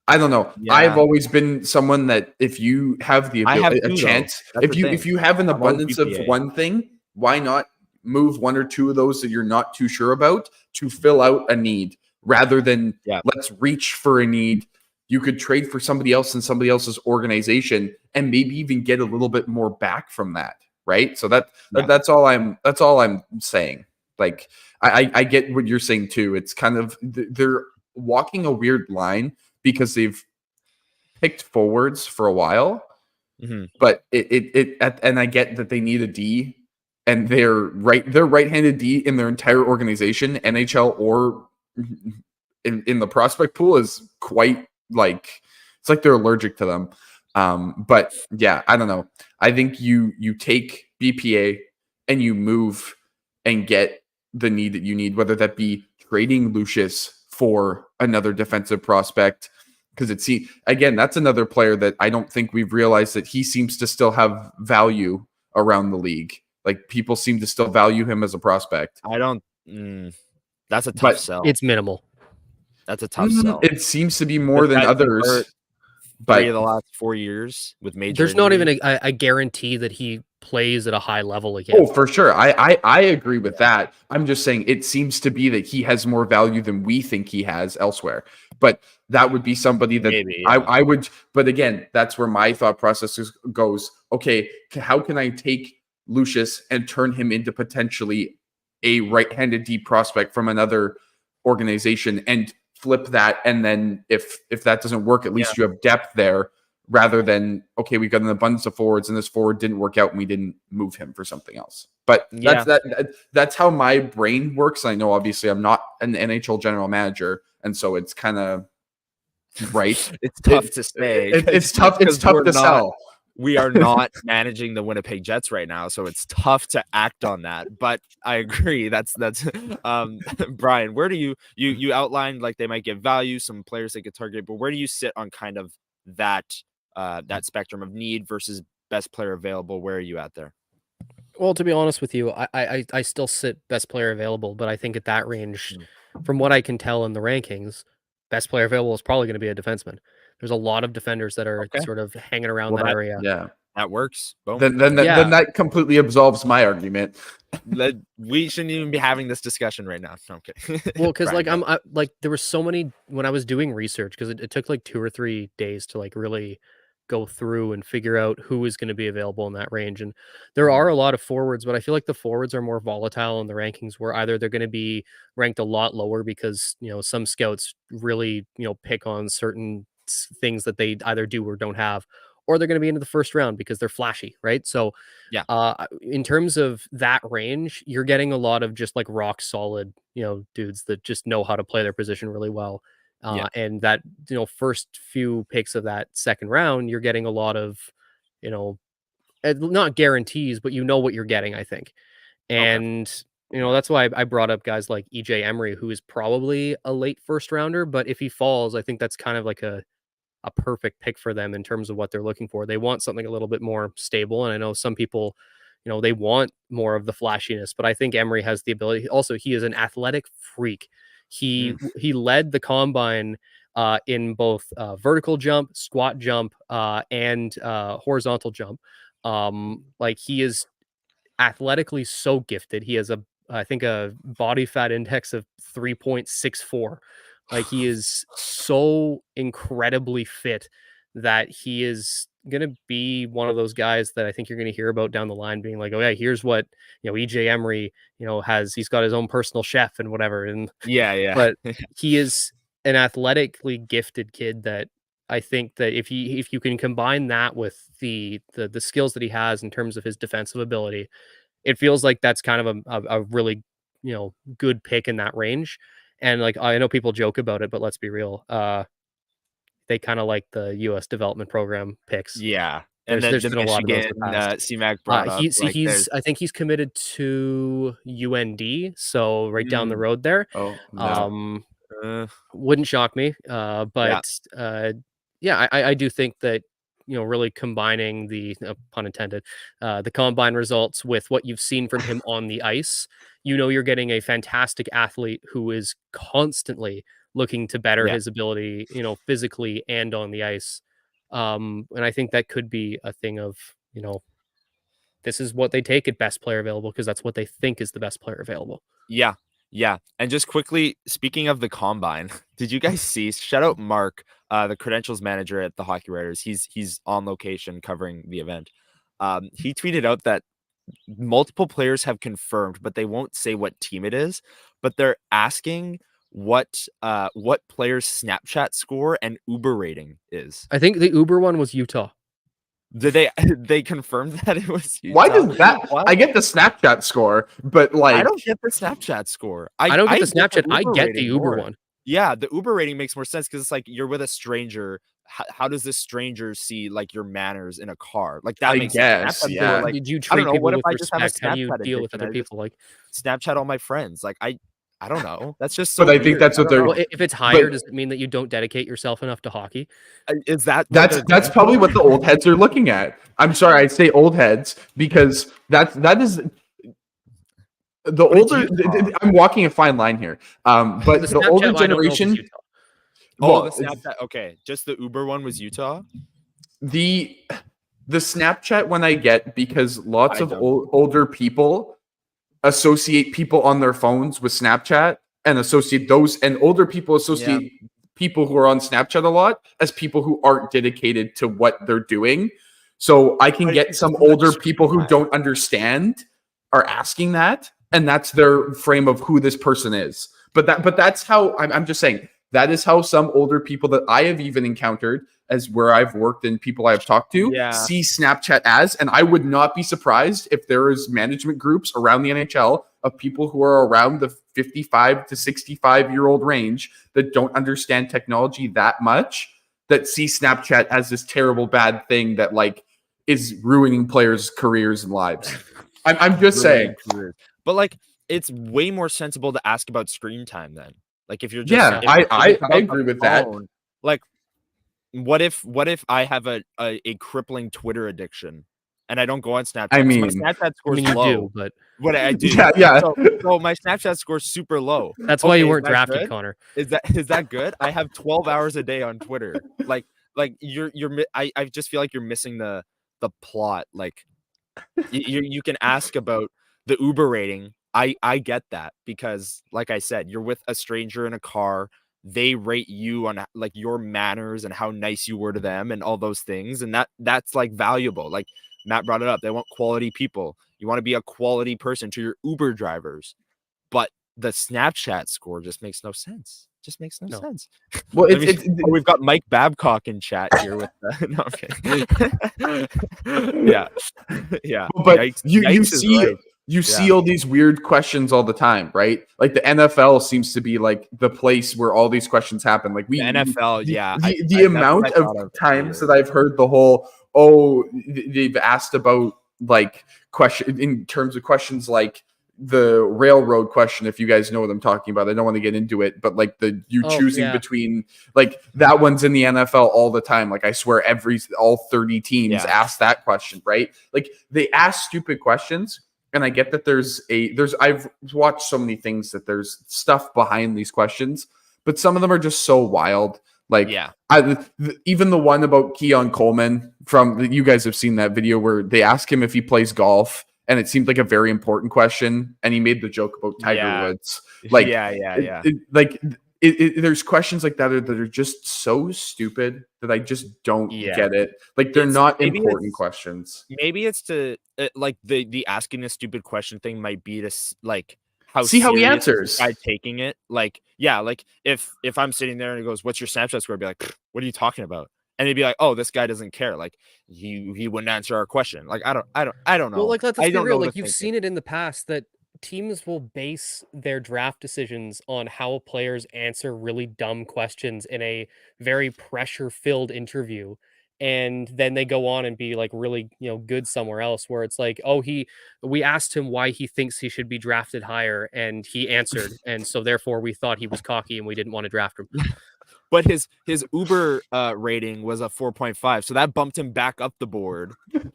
I don't know. Yeah. I've always been someone that if you have the ability, a chance, if you have an abundance of one thing, why not move 1 or 2 of those that you're not too sure about to fill out a need rather than let's reach for a need. You could trade for somebody else in somebody else's organization and maybe even get a little bit more back from that. Right. So that's all I'm saying. Like, I get what you're saying too. It's kind of, they're walking a weird line because they've picked forwards for a while, but and I get that they need a D. And they're right-handed D in their entire organization, NHL or in the prospect pool is quite like it's like they're allergic to them. But yeah, I don't know. I think you take BPA and you move and get the need that you need, whether that be trading Lucius for another defensive prospect. Because again, that's another player that I don't think we've realized that he seems to still have value around the league. Like people seem to still value him as a prospect. I don't. That's a tough sell. It's minimal. That's a tough sell. It seems to be more than others. But 3 of the last 4 years with major. There's not even a guarantee that he plays at a high level again. Oh, for sure. I agree with that. I'm just saying it seems to be that he has more value than we think he has elsewhere. But that would be somebody that Maybe, I would. But again, that's where my thought process goes. Okay, how can I take Lucius and turn him into potentially a right-handed deep prospect from another organization and flip that? And then if that doesn't work, at least you have depth there. Rather than, okay, we got an abundance of forwards and this forward didn't work out and we didn't move him for something else. But that's how my brain works. I know obviously I'm not an NHL general manager, and so it's kind of right. It's tough to say. It's tough to sell. We are not managing the Winnipeg Jets right now, so it's tough to act on that. But I agree. That's Brian, where do you outlined like they might get value, some players they could target, but where do you sit on kind of that spectrum of need versus best player available? Where are you at there? Well, to be honest with you, I still sit best player available, but I think at that range, from what I can tell in the rankings, best player available is probably going to be a defenseman. There's a lot of defenders that are sort of hanging around that area. Yeah, that works. Boom. Then that completely absolves my argument. We shouldn't even be having this discussion right now. Okay. Well, because like there were so many when I was doing research, because it took like 2 or 3 days to like really go through and figure out who is going to be available in that range. And there are a lot of forwards, but I feel like the forwards are more volatile in the rankings, where either they're going to be ranked a lot lower because, some scouts really, pick on certain things that they either do or don't have, or they're going to be into the first round because they're flashy, right? So in terms of that range, you're getting a lot of just like rock solid, dudes that just know how to play their position really well. And that, first few picks of that second round, you're getting a lot of, not guarantees, but what you're getting, I think. And, that's why I brought up guys like EJ Emery, who is probably a late first rounder, but if he falls, I think that's kind of like a perfect pick for them in terms of what they're looking for. They want something a little bit more stable. And I know some people, they want more of the flashiness, but I think Emery has the ability. Also, he is an athletic freak. He led the combine in both vertical jump, squat jump, and horizontal jump. Like, he is athletically so gifted. He has I think a body fat index of 3.64. Like, he is so incredibly fit that he is going to be one of those guys that I think you're going to hear about down the line being like, oh yeah, here's what, EJ Emery, he's got his own personal chef and whatever. And but he is an athletically gifted kid that I think that if you can combine that with the skills that he has in terms of his defensive ability, it feels like that's kind of a really, good pick in that range. And like, I know people joke about it, but let's be real. They kind of like the U.S. development program picks. Yeah. And there's been a lot of those in the past. CMAC brought up. I think he's committed to UND. So right down the road there. Oh, no. Wouldn't shock me. But I do think that, really combining the pun intended, the combine results with what you've seen from him on the ice, you're getting a fantastic athlete who is constantly looking to better his ability, physically and on the ice. And I think that could be a thing of, this is what they take at best player available because that's what they think is the best player available. Yeah. Yeah. And just quickly, speaking of the combine, did you guys see, shout out Mark, the credentials manager at the Hockey Writers. He's on location covering the event. He tweeted out that multiple players have confirmed, but they won't say what team it is, but they're asking what players' Snapchat score and Uber rating is. I think the Uber one was Utah. Did they confirmed that it was Utah? Why does that? What? I get the Snapchat score, but like I don't get the Snapchat score. I don't get the Snapchat. I get the Uber one. Yeah, the Uber rating makes more sense because it's like you're with a stranger. How does this stranger see like your manners in a car? Like that makes sense. Yeah. Like, did you treat people with respect? How do you deal with other people? Like Snapchat all my friends. Like I don't know. That's just so. But I think that's what they're. Well, if it's higher, does it mean that you don't dedicate yourself enough to hockey? Is that that's probably what the old heads are looking at? I'm sorry, I say old heads because that is the older. I'm walking a fine line here. But the older generation. Oh, the Snapchat. Okay, just the Uber one was Utah. the Snapchat one I get because lots I of don't. older people associate people on their phones with Snapchat and associate those, and older people associate people who are on Snapchat a lot as people who aren't dedicated to what they're doing. So I can get some older people who don't understand are asking that, and that's their frame of who this person is. But that's how I'm just saying that is how some older people that I have even encountered as where I've worked and people I've talked to see Snapchat as. And I would not be surprised if there is management groups around the NHL of people who are around the 55 to 65-year-old range that don't understand technology that much, that see Snapchat as this terrible bad thing that like is ruining players' careers and lives. I'm just saying. But like, it's way more sensible to ask about screen time then. Like if you're just I agree with that. Like, what if I have a crippling Twitter addiction and I don't go on Snapchat? I mean, my Snapchat score is low. Do, but what I do, yeah. So my Snapchat score is super low. That's why you weren't drafted, good? Connor. Is that good? I have 12 hours a day on Twitter. Like I just feel like you're missing the plot. Like you can ask about the Uber rating. I get that because, like I said, you're with a stranger in a car. They rate you on like your manners and how nice you were to them and all those things, and that's like valuable. Like Matt brought it up. They want quality people. You want to be a quality person to your Uber drivers, but the Snapchat score just makes no sense. Just makes no sense. Well, we've got Mike Babcock in chat here with no, okay. yeah. But Yikes, you see. Right. You see all these weird questions all the time, right? Like the NFL seems to be like the place where all these questions happen. Like the NFL, the amount of times that I've heard the whole, they've asked about like question in terms of questions like the railroad question. If you guys know what I'm talking about, I don't want to get into it, but like choosing between like that one's in the NFL all the time. Like I swear all 30 teams ask that question, right? Like they ask stupid questions. And I get that I've watched so many things that there's stuff behind these questions, but some of them are just so wild. Like, even the one about Keon Coleman you guys have seen that video where they ask him if he plays golf, and it seemed like a very important question, and he made the joke about Tiger Woods. Like, there's questions like that that are just so stupid that I just don't get it. Like they're not important questions. Maybe it's to like the asking a stupid question thing might be to like see how he answers. By taking it, like if I'm sitting there and he goes, "What's your Snapchat score?" I'd be like, "What are you talking about?" And he'd be like, "Oh, this guy doesn't care. Like he wouldn't answer our question." Like I don't know. Well, like let's be real. Like you've seen it in the past that teams will base their draft decisions on how players answer really dumb questions in a very pressure-filled interview, and then they go on and be like really, good somewhere else, where it's like, we asked him why he thinks he should be drafted higher, and he answered, and so therefore we thought he was cocky and we didn't want to draft him. But his Uber rating was a 4.5, so that bumped him back up the board.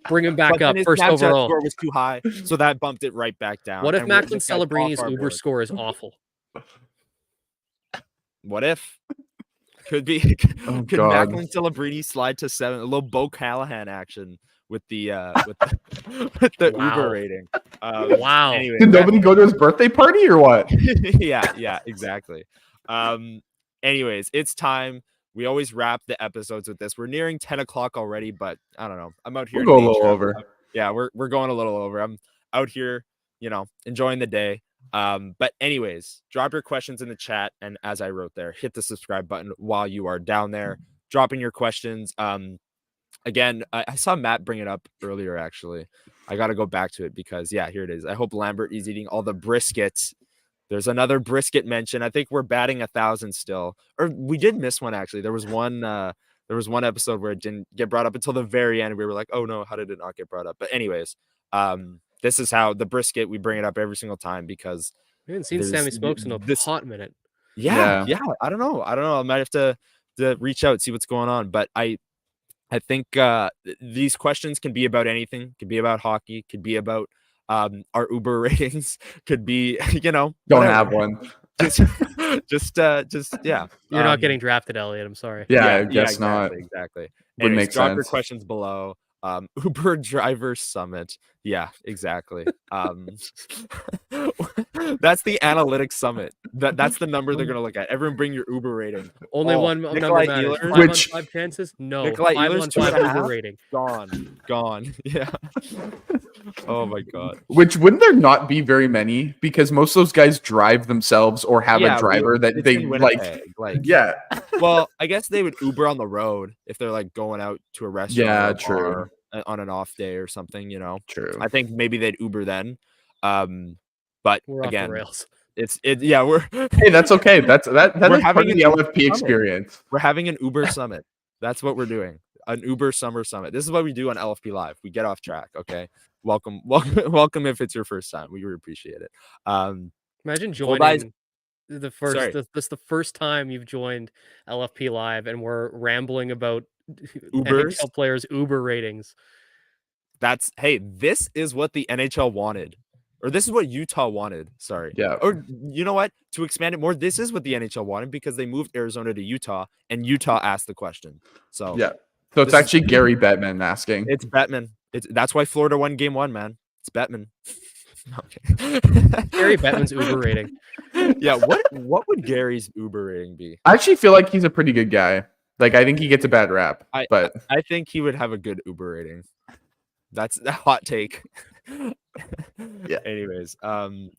Bring him back up his first Snapchat overall. Score was too high, so that bumped it right back down. What if Macklin Celebrini's Uber score is awful? What if? Could Macklin Celebrini slide to 7? A little Bo Callahan action with the Uber rating. Wow. Anyway, did nobody go to his birthday party or what? yeah, exactly. Anyways, it's time. We always wrap the episodes with this. We're nearing 10 o'clock already, but I don't know. I'm out here. We'll go a little over. Yeah, we're going a little over. I'm out here, enjoying the day. But anyways, drop your questions in the chat, and as I wrote there, hit the subscribe button while you are down there dropping your questions. Again, I saw Matt bring it up earlier. Actually, I got to go back to it because here it is. I hope Lambert is eating all the briskets. There's another brisket mention. I think we're batting 1,000 still, or we did miss one actually. There was one episode where it didn't get brought up until the very end. We were like, oh no, how did it not get brought up? But anyways, this is how the brisket, we bring it up every single time because we haven't seen Sammy Smokes in a hot minute. Yeah. I don't know. I might have to reach out, see what's going on. But I think these questions can be about anything. Could be about hockey. Could be about our Uber ratings. Could be, don't whatever. have one. just yeah. You're not getting drafted, Elliot. I'm sorry. Yeah, I guess not. Exactly. Would Anyways, make drop sense. your questions below. Uber driver summit. Yeah, exactly. That's the analytics summit. That's the number they're gonna look at. Everyone bring your Uber rating. Only Oh, one number Nikolaj matters. Ehlers? 5 on Which- 5 chances? No. Nikolaj 5 Ehlers, on 5 2.5? Uber rating. Gone. Yeah. Oh my god. Which wouldn't there not be very many because most of those guys drive themselves or have a driver that it's they in like. Winnipeg, Yeah, Well, I guess they would Uber on the road if they're like going out to a restaurant. Yeah, or a true. bar on an off day or something. true. I think maybe they'd Uber then. But We're off again, the rails. we're Hey, that's okay. That We're is part having of the an LFP summit. experience. we're having an Uber summit. That's what we're doing. An Uber summer summit. This is what we do on LFP Live. We get off track. Okay. Welcome if it's your first time. We appreciate it. Imagine Gold Eyes- joining the first. Sorry. This is the first time you've joined LFP Live, and we're rambling about Ubers? NHL players' Uber ratings. This is what the NHL wanted. Or this is what Utah wanted. Sorry. Yeah. Or you know what? To expand it more, this is what the NHL wanted because they moved Arizona to Utah and Utah asked the question. So Yeah. So it's This is- actually Gary Bettman asking. it's Bettman. That's why Florida won game 1, man. It's Bettman. Gary Bettman's Uber rating. Yeah, what would Gary's Uber rating be? I actually feel like he's a pretty good guy. Like I think he gets a bad rap, but I think he would have a good Uber rating. That's a hot take. Yeah. Anyways,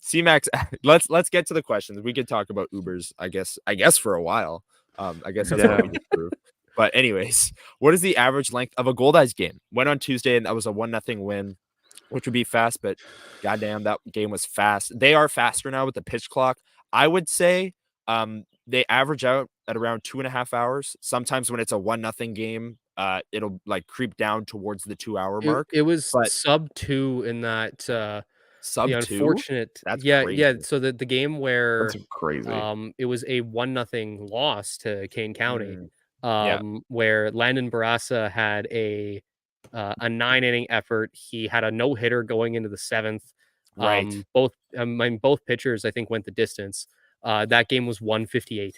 C-Max, let's get to the questions. We could talk about Ubers, I guess for a while. I guess that's what we just proved. But anyways, what is the average length of a Gold Eyes game? Went on Tuesday and that was a 1-0 win, which would be fast, but goddamn, that game was fast. They are faster now with the pitch clock. I would say they average out at around 2.5 hours. Sometimes when it's a 1-0 game, it'll like creep down towards the 2-hour mark. It was but- sub 2 in that Sub the 2? unfortunate. That's yeah. crazy. So the game where that's crazy. it was a 1-0 loss to Kane County. Yeah. Where Landon Barassa had a 9-inning effort. He had a no-hitter going into the 7th. Right. Both pitchers, I think, went the distance. That game was 158.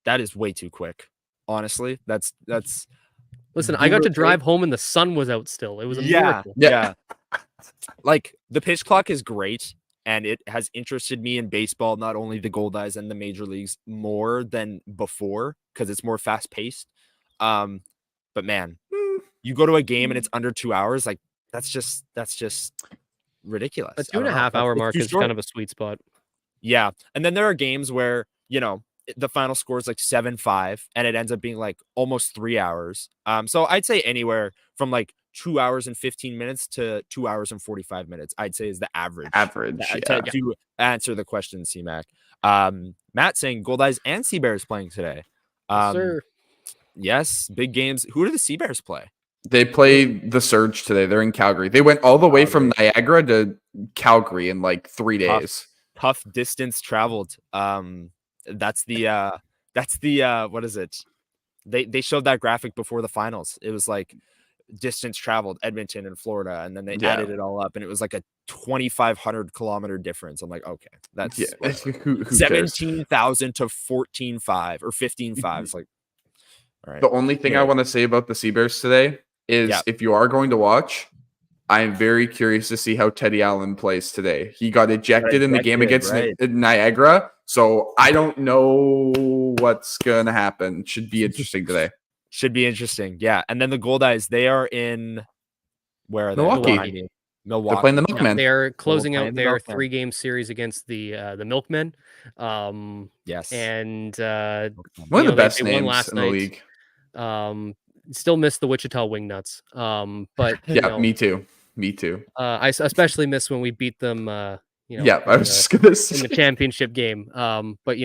That is way too quick. Honestly, that's Listen, I got to Uber drive home and the sun was out still. It was a yeah, miracle. yeah. Like the pitch clock is great, and it has interested me in baseball, not only the Gold Eyes and the major leagues, more than before because it's more fast paced. But man, you go to a game and it's under 2 hours, like that's just ridiculous. A 2.5 hour mark is short. kind of a sweet spot. Yeah. And then there are games where, the final score is like 7-5 and it ends up being like almost 3 hours. So I'd say anywhere from like 2 hours and 15 minutes to 2 hours and 45 minutes, I'd say is the average. To answer the question, C-Mac. Matt saying Gold Eyes and Sea Bears playing today. Sir. Yes, big games. Who do the Sea Bears play? They play the Surge today. They're in Calgary. They went all the way from Niagara to Calgary in like 3 days. Tough distance traveled. That's the what is it? They showed that graphic before the finals. It was like distance traveled, Edmonton and Florida, and then they added it all up, and it was like a 2,500 kilometer difference. I'm like, okay, that's Who 17,000 to 14,500 or 15,500. It's like, all right. The only thing I want to say about the Sea Bears today is if you are going to watch, I'm very curious to see how Teddy Allen plays today. He got ejected in the game against Niagara, so I don't know what's going to happen. Should be interesting today. Should be interesting, yeah. And then the Gold Eyes, they are in where are they? Milwaukee. Milwaukee. They're playing the Milkmen. They're closing playing out the their Milkmen. 3-game series against the Milkmen. Yes. And One of the best they won names last in the night. league. Still miss the Wichita Wingnuts. But Yeah, me too. Me too. I especially miss when we beat them. I was just gonna say in the championship game. But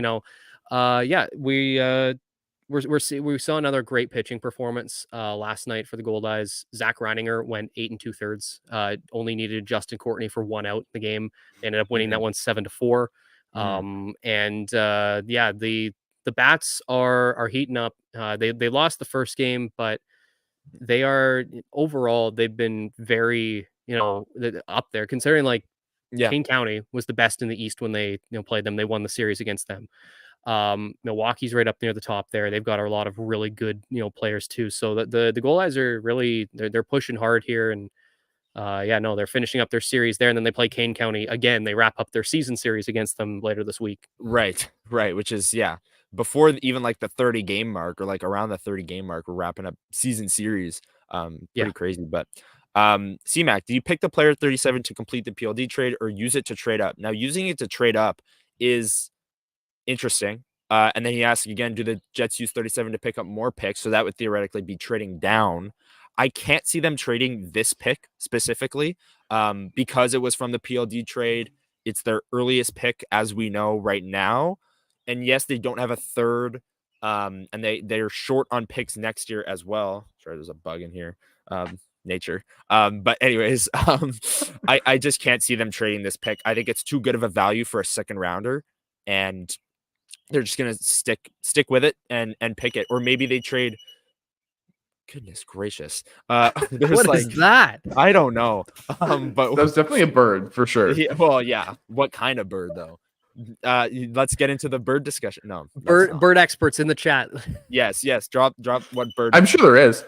we saw another great pitching performance last night for the Gold Eyes. Zach Reininger went 8 2/3. Only needed Justin Courtney for 1 out in the game. They ended up winning that one 7-4. The bats are heating up. They lost the first game, but they are overall they've been very up there considering Kane County was the best in the East when they played them. They won the series against them. Milwaukee's right up near the top there. They've got a lot of really good, players too. So the goal eyes are really they're pushing hard here, and they're finishing up their series there, and then they play Kane County again. They wrap up their season series against them later this week. Right, which is before even like the 30 game mark, or like around the 30 game mark, we're wrapping up season series. Pretty crazy. But CMAC, do you pick the player 37 to complete the PLD trade or use it to trade up? Now, using it to trade up is interesting. And then he asks again, do the Jets use 37 to pick up more picks? So that would theoretically be trading down. I can't see them trading this pick specifically because it was from the PLD trade. It's their earliest pick, as we know right now. And yes, they don't have a third, and they're short on picks next year as well. Sorry, there's a bug in here. Nature. But anyways, I just can't see them trading this pick. I think it's too good of a value for a second rounder, and they're just gonna stick with it and pick it. Or maybe they trade. Goodness gracious. What is that? I don't know. But that's definitely a bird for sure. What kind of bird though? Let's get into the bird discussion. No, bird experts in the chat. Yes. Drop what bird. I'm sure there is.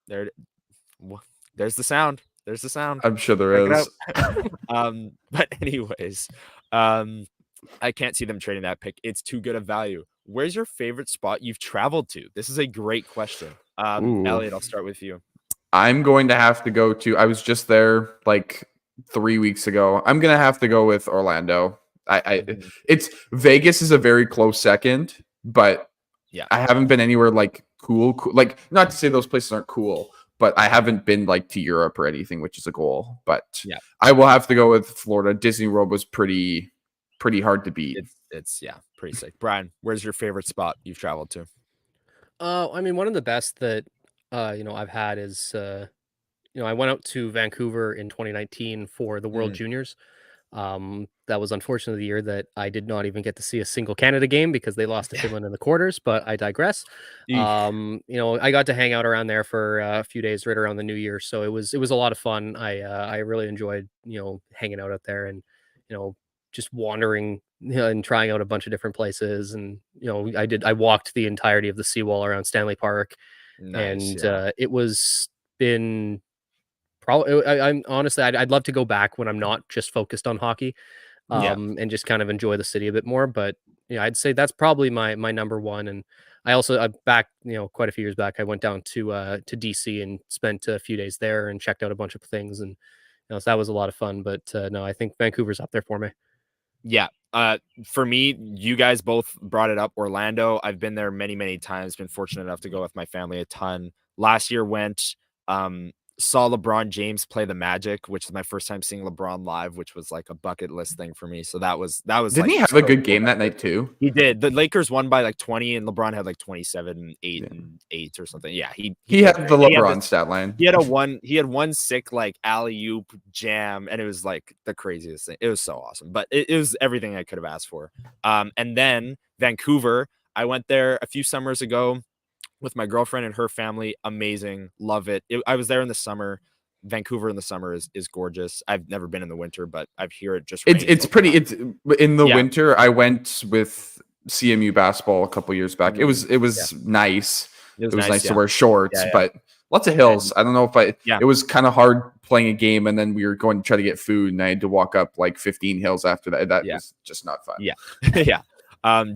There's the sound. I'm sure there is. But anyways, I can't see them trading that pick. It's too good of value. Where's your favorite spot you've traveled to? This is a great question. Elliot, I'll start with you. I'm going to have to go to. I was just there like 3 weeks ago. I'm gonna have to go with Orlando. It's Vegas is a very close second, but I haven't been anywhere like cool. Like, not to say those places aren't cool, but I haven't been like to Europe or anything, which is a goal. But I will have to go with Florida. Disney World was pretty hard to beat. It's pretty sick. Brian, where's your favorite spot you've traveled to? I mean, one of the best that I've had is I went out to Vancouver in 2019 for the World Juniors. That was unfortunately the year that I did not even get to see a single Canada game because they lost to Finland in the quarters, but I digress. I got to hang out around there for a few days right around the New Year. So it was a lot of fun. I really enjoyed, hanging out there and, just wandering and trying out a bunch of different places. And, I walked the entirety of the seawall around Stanley Park. Nice, and it was been probably, I'm honestly, I'd love to go back when I'm not just focused on hockey, and just kind of enjoy the city a bit more. But I'd say that's probably my number one. And I also back, quite a few years back, I went down to DC and spent a few days there and checked out a bunch of things. And so that was a lot of fun. But no, I think Vancouver's up there for me. Yeah. For me, you guys both brought it up. Orlando, I've been there many, many times. Been fortunate enough to go with my family a ton. Last year went, saw LeBron James play the Magic, which is my first time seeing LeBron live, which was like a bucket list thing for me. So that was. Didn't he have a good game that night too? He did. The Lakers won by like 20, and LeBron had like 27, 8, and 8 or something. Yeah, he had the LeBron stat line. He had one sick like alley-oop jam, and it was like the craziest thing. It was so awesome, but it was everything I could have asked for. And then Vancouver, I went there a few summers ago with my girlfriend and her family. Amazing. Love it. I was there in the summer. Vancouver in the summer is gorgeous. I've never been in the winter, but I've heard it just it's pretty. It's in the winter. I went with CMU basketball a couple years back. It was nice. It was nice to wear shorts, but lots of hills. I don't know if it was kind of hard playing a game, and then we were going to try to get food, and I had to walk up like 15 hills after that. That was just not fun. Yeah.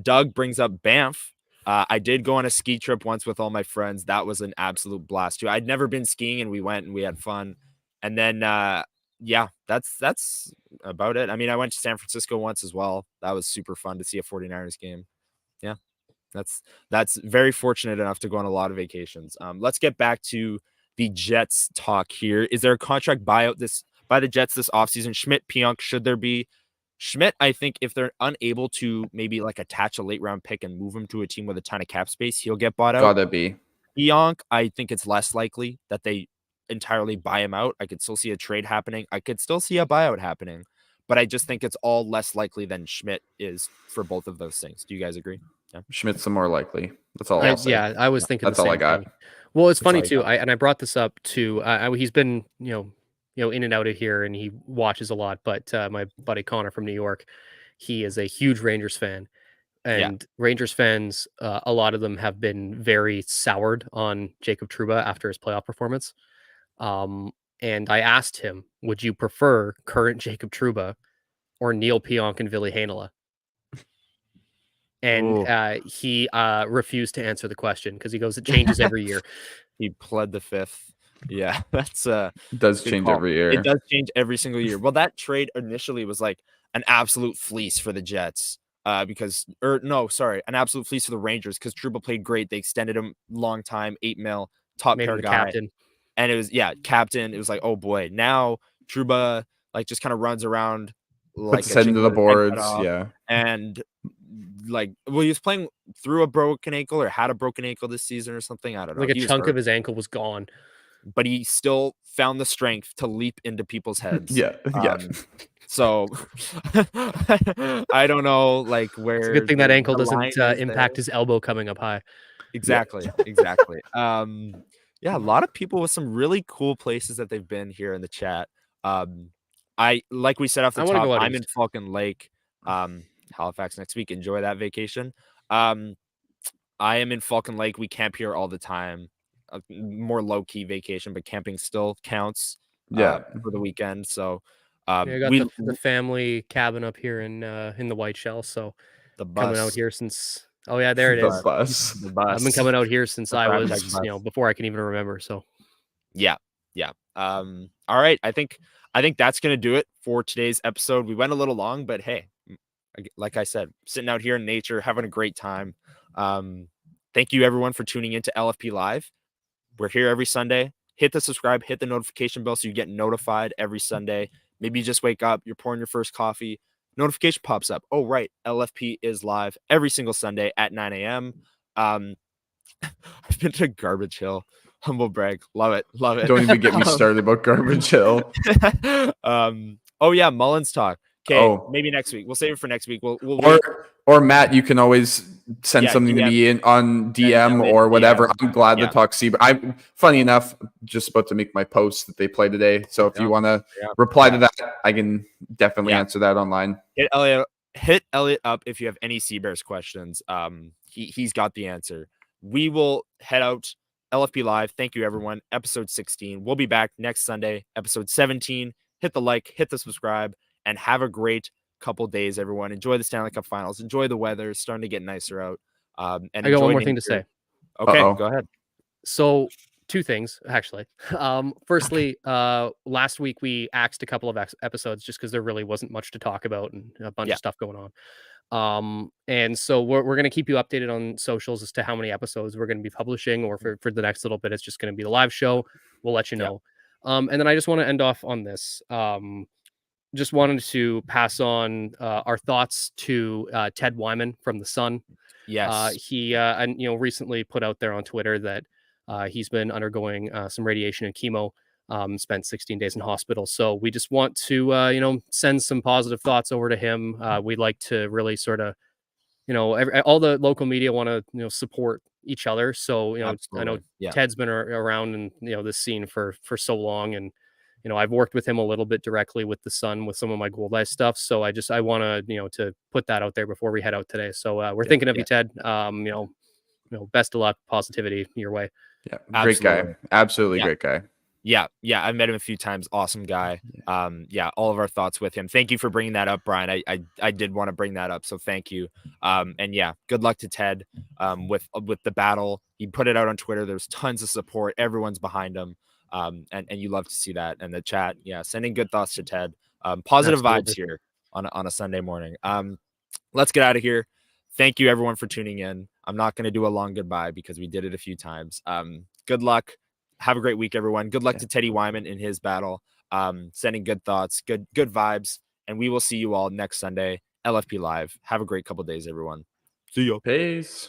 Doug brings up Banff. I did go on a ski trip once with all my friends. That was an absolute blast too. I'd never been skiing, and we went and we had fun. And then, that's about it. I mean, I went to San Francisco once as well. That was super fun to see a 49ers game. Yeah, that's very fortunate enough to go on a lot of vacations. Let's get back to the Jets talk here. Is there a contract buyout by the Jets this offseason? Schmidt, Pionk, should there be? Schmidt, I think if they're unable to maybe like attach a late round pick and move him to a team with a ton of cap space, he'll get bought out. Gotta be. Pionk, I think it's less likely that they entirely buy him out. I could still see a trade happening. I could still see a buyout happening, but I just think it's all less likely than Schmidt is for both of those things. Do you guys agree? Yeah. Schmidt's the more likely. That's all I'll say. Yeah, I was thinking that's all I got. Thing. Well, it's funny too. I brought this up too. He's been, in and out of here, and he watches a lot. But my buddy Connor from New York, he is a huge Rangers fan. And Rangers fans, a lot of them have been very soured on Jacob Trouba after his playoff performance. And I asked him, would you prefer current Jacob Trouba or Neil Pionk and Ville Heinola? And he refused to answer the question because he goes, it changes every year. He pled the fifth. Yeah, that's It does change call. every year. It does change every single year. Well, that trade initially was like an absolute fleece for the Jets. An absolute fleece for the Rangers because Trouba played great. They extended him long time, $8 million, top Made pair him the guy. captain. And it was captain. It was like, oh boy, now Trouba like just kind of runs around like Puts his head into the boards, and he was playing through a broken ankle or had a broken ankle this season or something. I don't know. Like a chunk of his ankle was gone, but he still found the strength to leap into people's heads. Yeah. So I don't know, like where. It's a good thing that ankle doesn't impact his elbow coming up high. Exactly. Yeah, a lot of people with some really cool places that they've been here in the chat. Like we said off the top, I'm in Falcon Lake, Halifax next week. Enjoy that vacation. I am in Falcon Lake. We camp here all the time. A more low-key vacation, but camping still counts for the weekend. So I got the family cabin up here in the White Shell. So the bus coming out here since there it is. The bus. I've been coming out here since I was before I can even remember. So yeah. All right. I think that's gonna do it for today's episode. We went a little long, but hey, like I said, sitting out here in nature, having a great time. Thank you everyone for tuning into LFP Live. We're here every Sunday. Hit the subscribe, hit the notification bell so you get notified every Sunday. Maybe you just wake up, you're pouring your first coffee, notification pops up. Oh, right. LFP is live every single Sunday at 9 a.m. I've been to Garbage Hill. Humble brag. Love it. Don't even get me started about Garbage Hill. Mullins talk. Okay, maybe next week. We'll save it for next week. Or Matt, you can always send something to me on DM or whatever. I'm glad to talk Seabird. I'm funny enough, just about to make my post that they play today. So if you want to reply to that, I can definitely answer that online. Hit Elliot up if you have any Seabears questions. He's got the answer. We will head out. LFP Live. Thank you, everyone. Episode 16. We'll be back next Sunday. Episode 17. Hit the like, hit the subscribe, and have a great couple days, everyone. Enjoy the Stanley Cup Finals. Enjoy the weather. It's starting to get nicer out. And I got one more thing to say. Okay, go ahead. So, two things, actually. Firstly, last week we axed a couple of episodes just because there really wasn't much to talk about and a bunch of stuff going on. And so we're going to keep you updated on socials as to how many episodes we're going to be publishing, or for the next little bit, it's just going to be the live show. We'll let you know. And then I just want to end off on this. Just wanted to pass on our thoughts to Ted Wyman from The Sun. Yes. He recently put out there on Twitter that he's been undergoing some radiation and chemo. Spent 16 days in hospital. So we just want to, send some positive thoughts over to him. We'd like to really sort of, all the local media want to, support each other. So, Absolutely. I know Ted's been around in, this scene for so long. And, I've worked with him a little bit directly with The Sun with some of my Gold Ice stuff. So I want to, to put that out there before we head out today. So we're thinking of you, Ted. Best of luck, positivity your way. Yeah. Great guy. Absolutely great guy. Yeah, I've met him a few times. Awesome guy. All of our thoughts with him. Thank you for bringing that up, Brian. I did want to bring that up, so thank you. Good luck to Ted with the battle. He put it out on Twitter. There's tons of support. Everyone's behind him, and you love to see that. And the chat, sending good thoughts to Ted. Positive vibes here on a Sunday morning. Let's get out of here. Thank you, everyone, for tuning in. I'm not going to do a long goodbye because we did it a few times. Good luck. Have a great week, everyone. Good luck to Teddy Wyman in his battle. Sending good thoughts, good vibes, and we will see you all next Sunday. LFP Live. Have a great couple days, everyone. See you. Peace.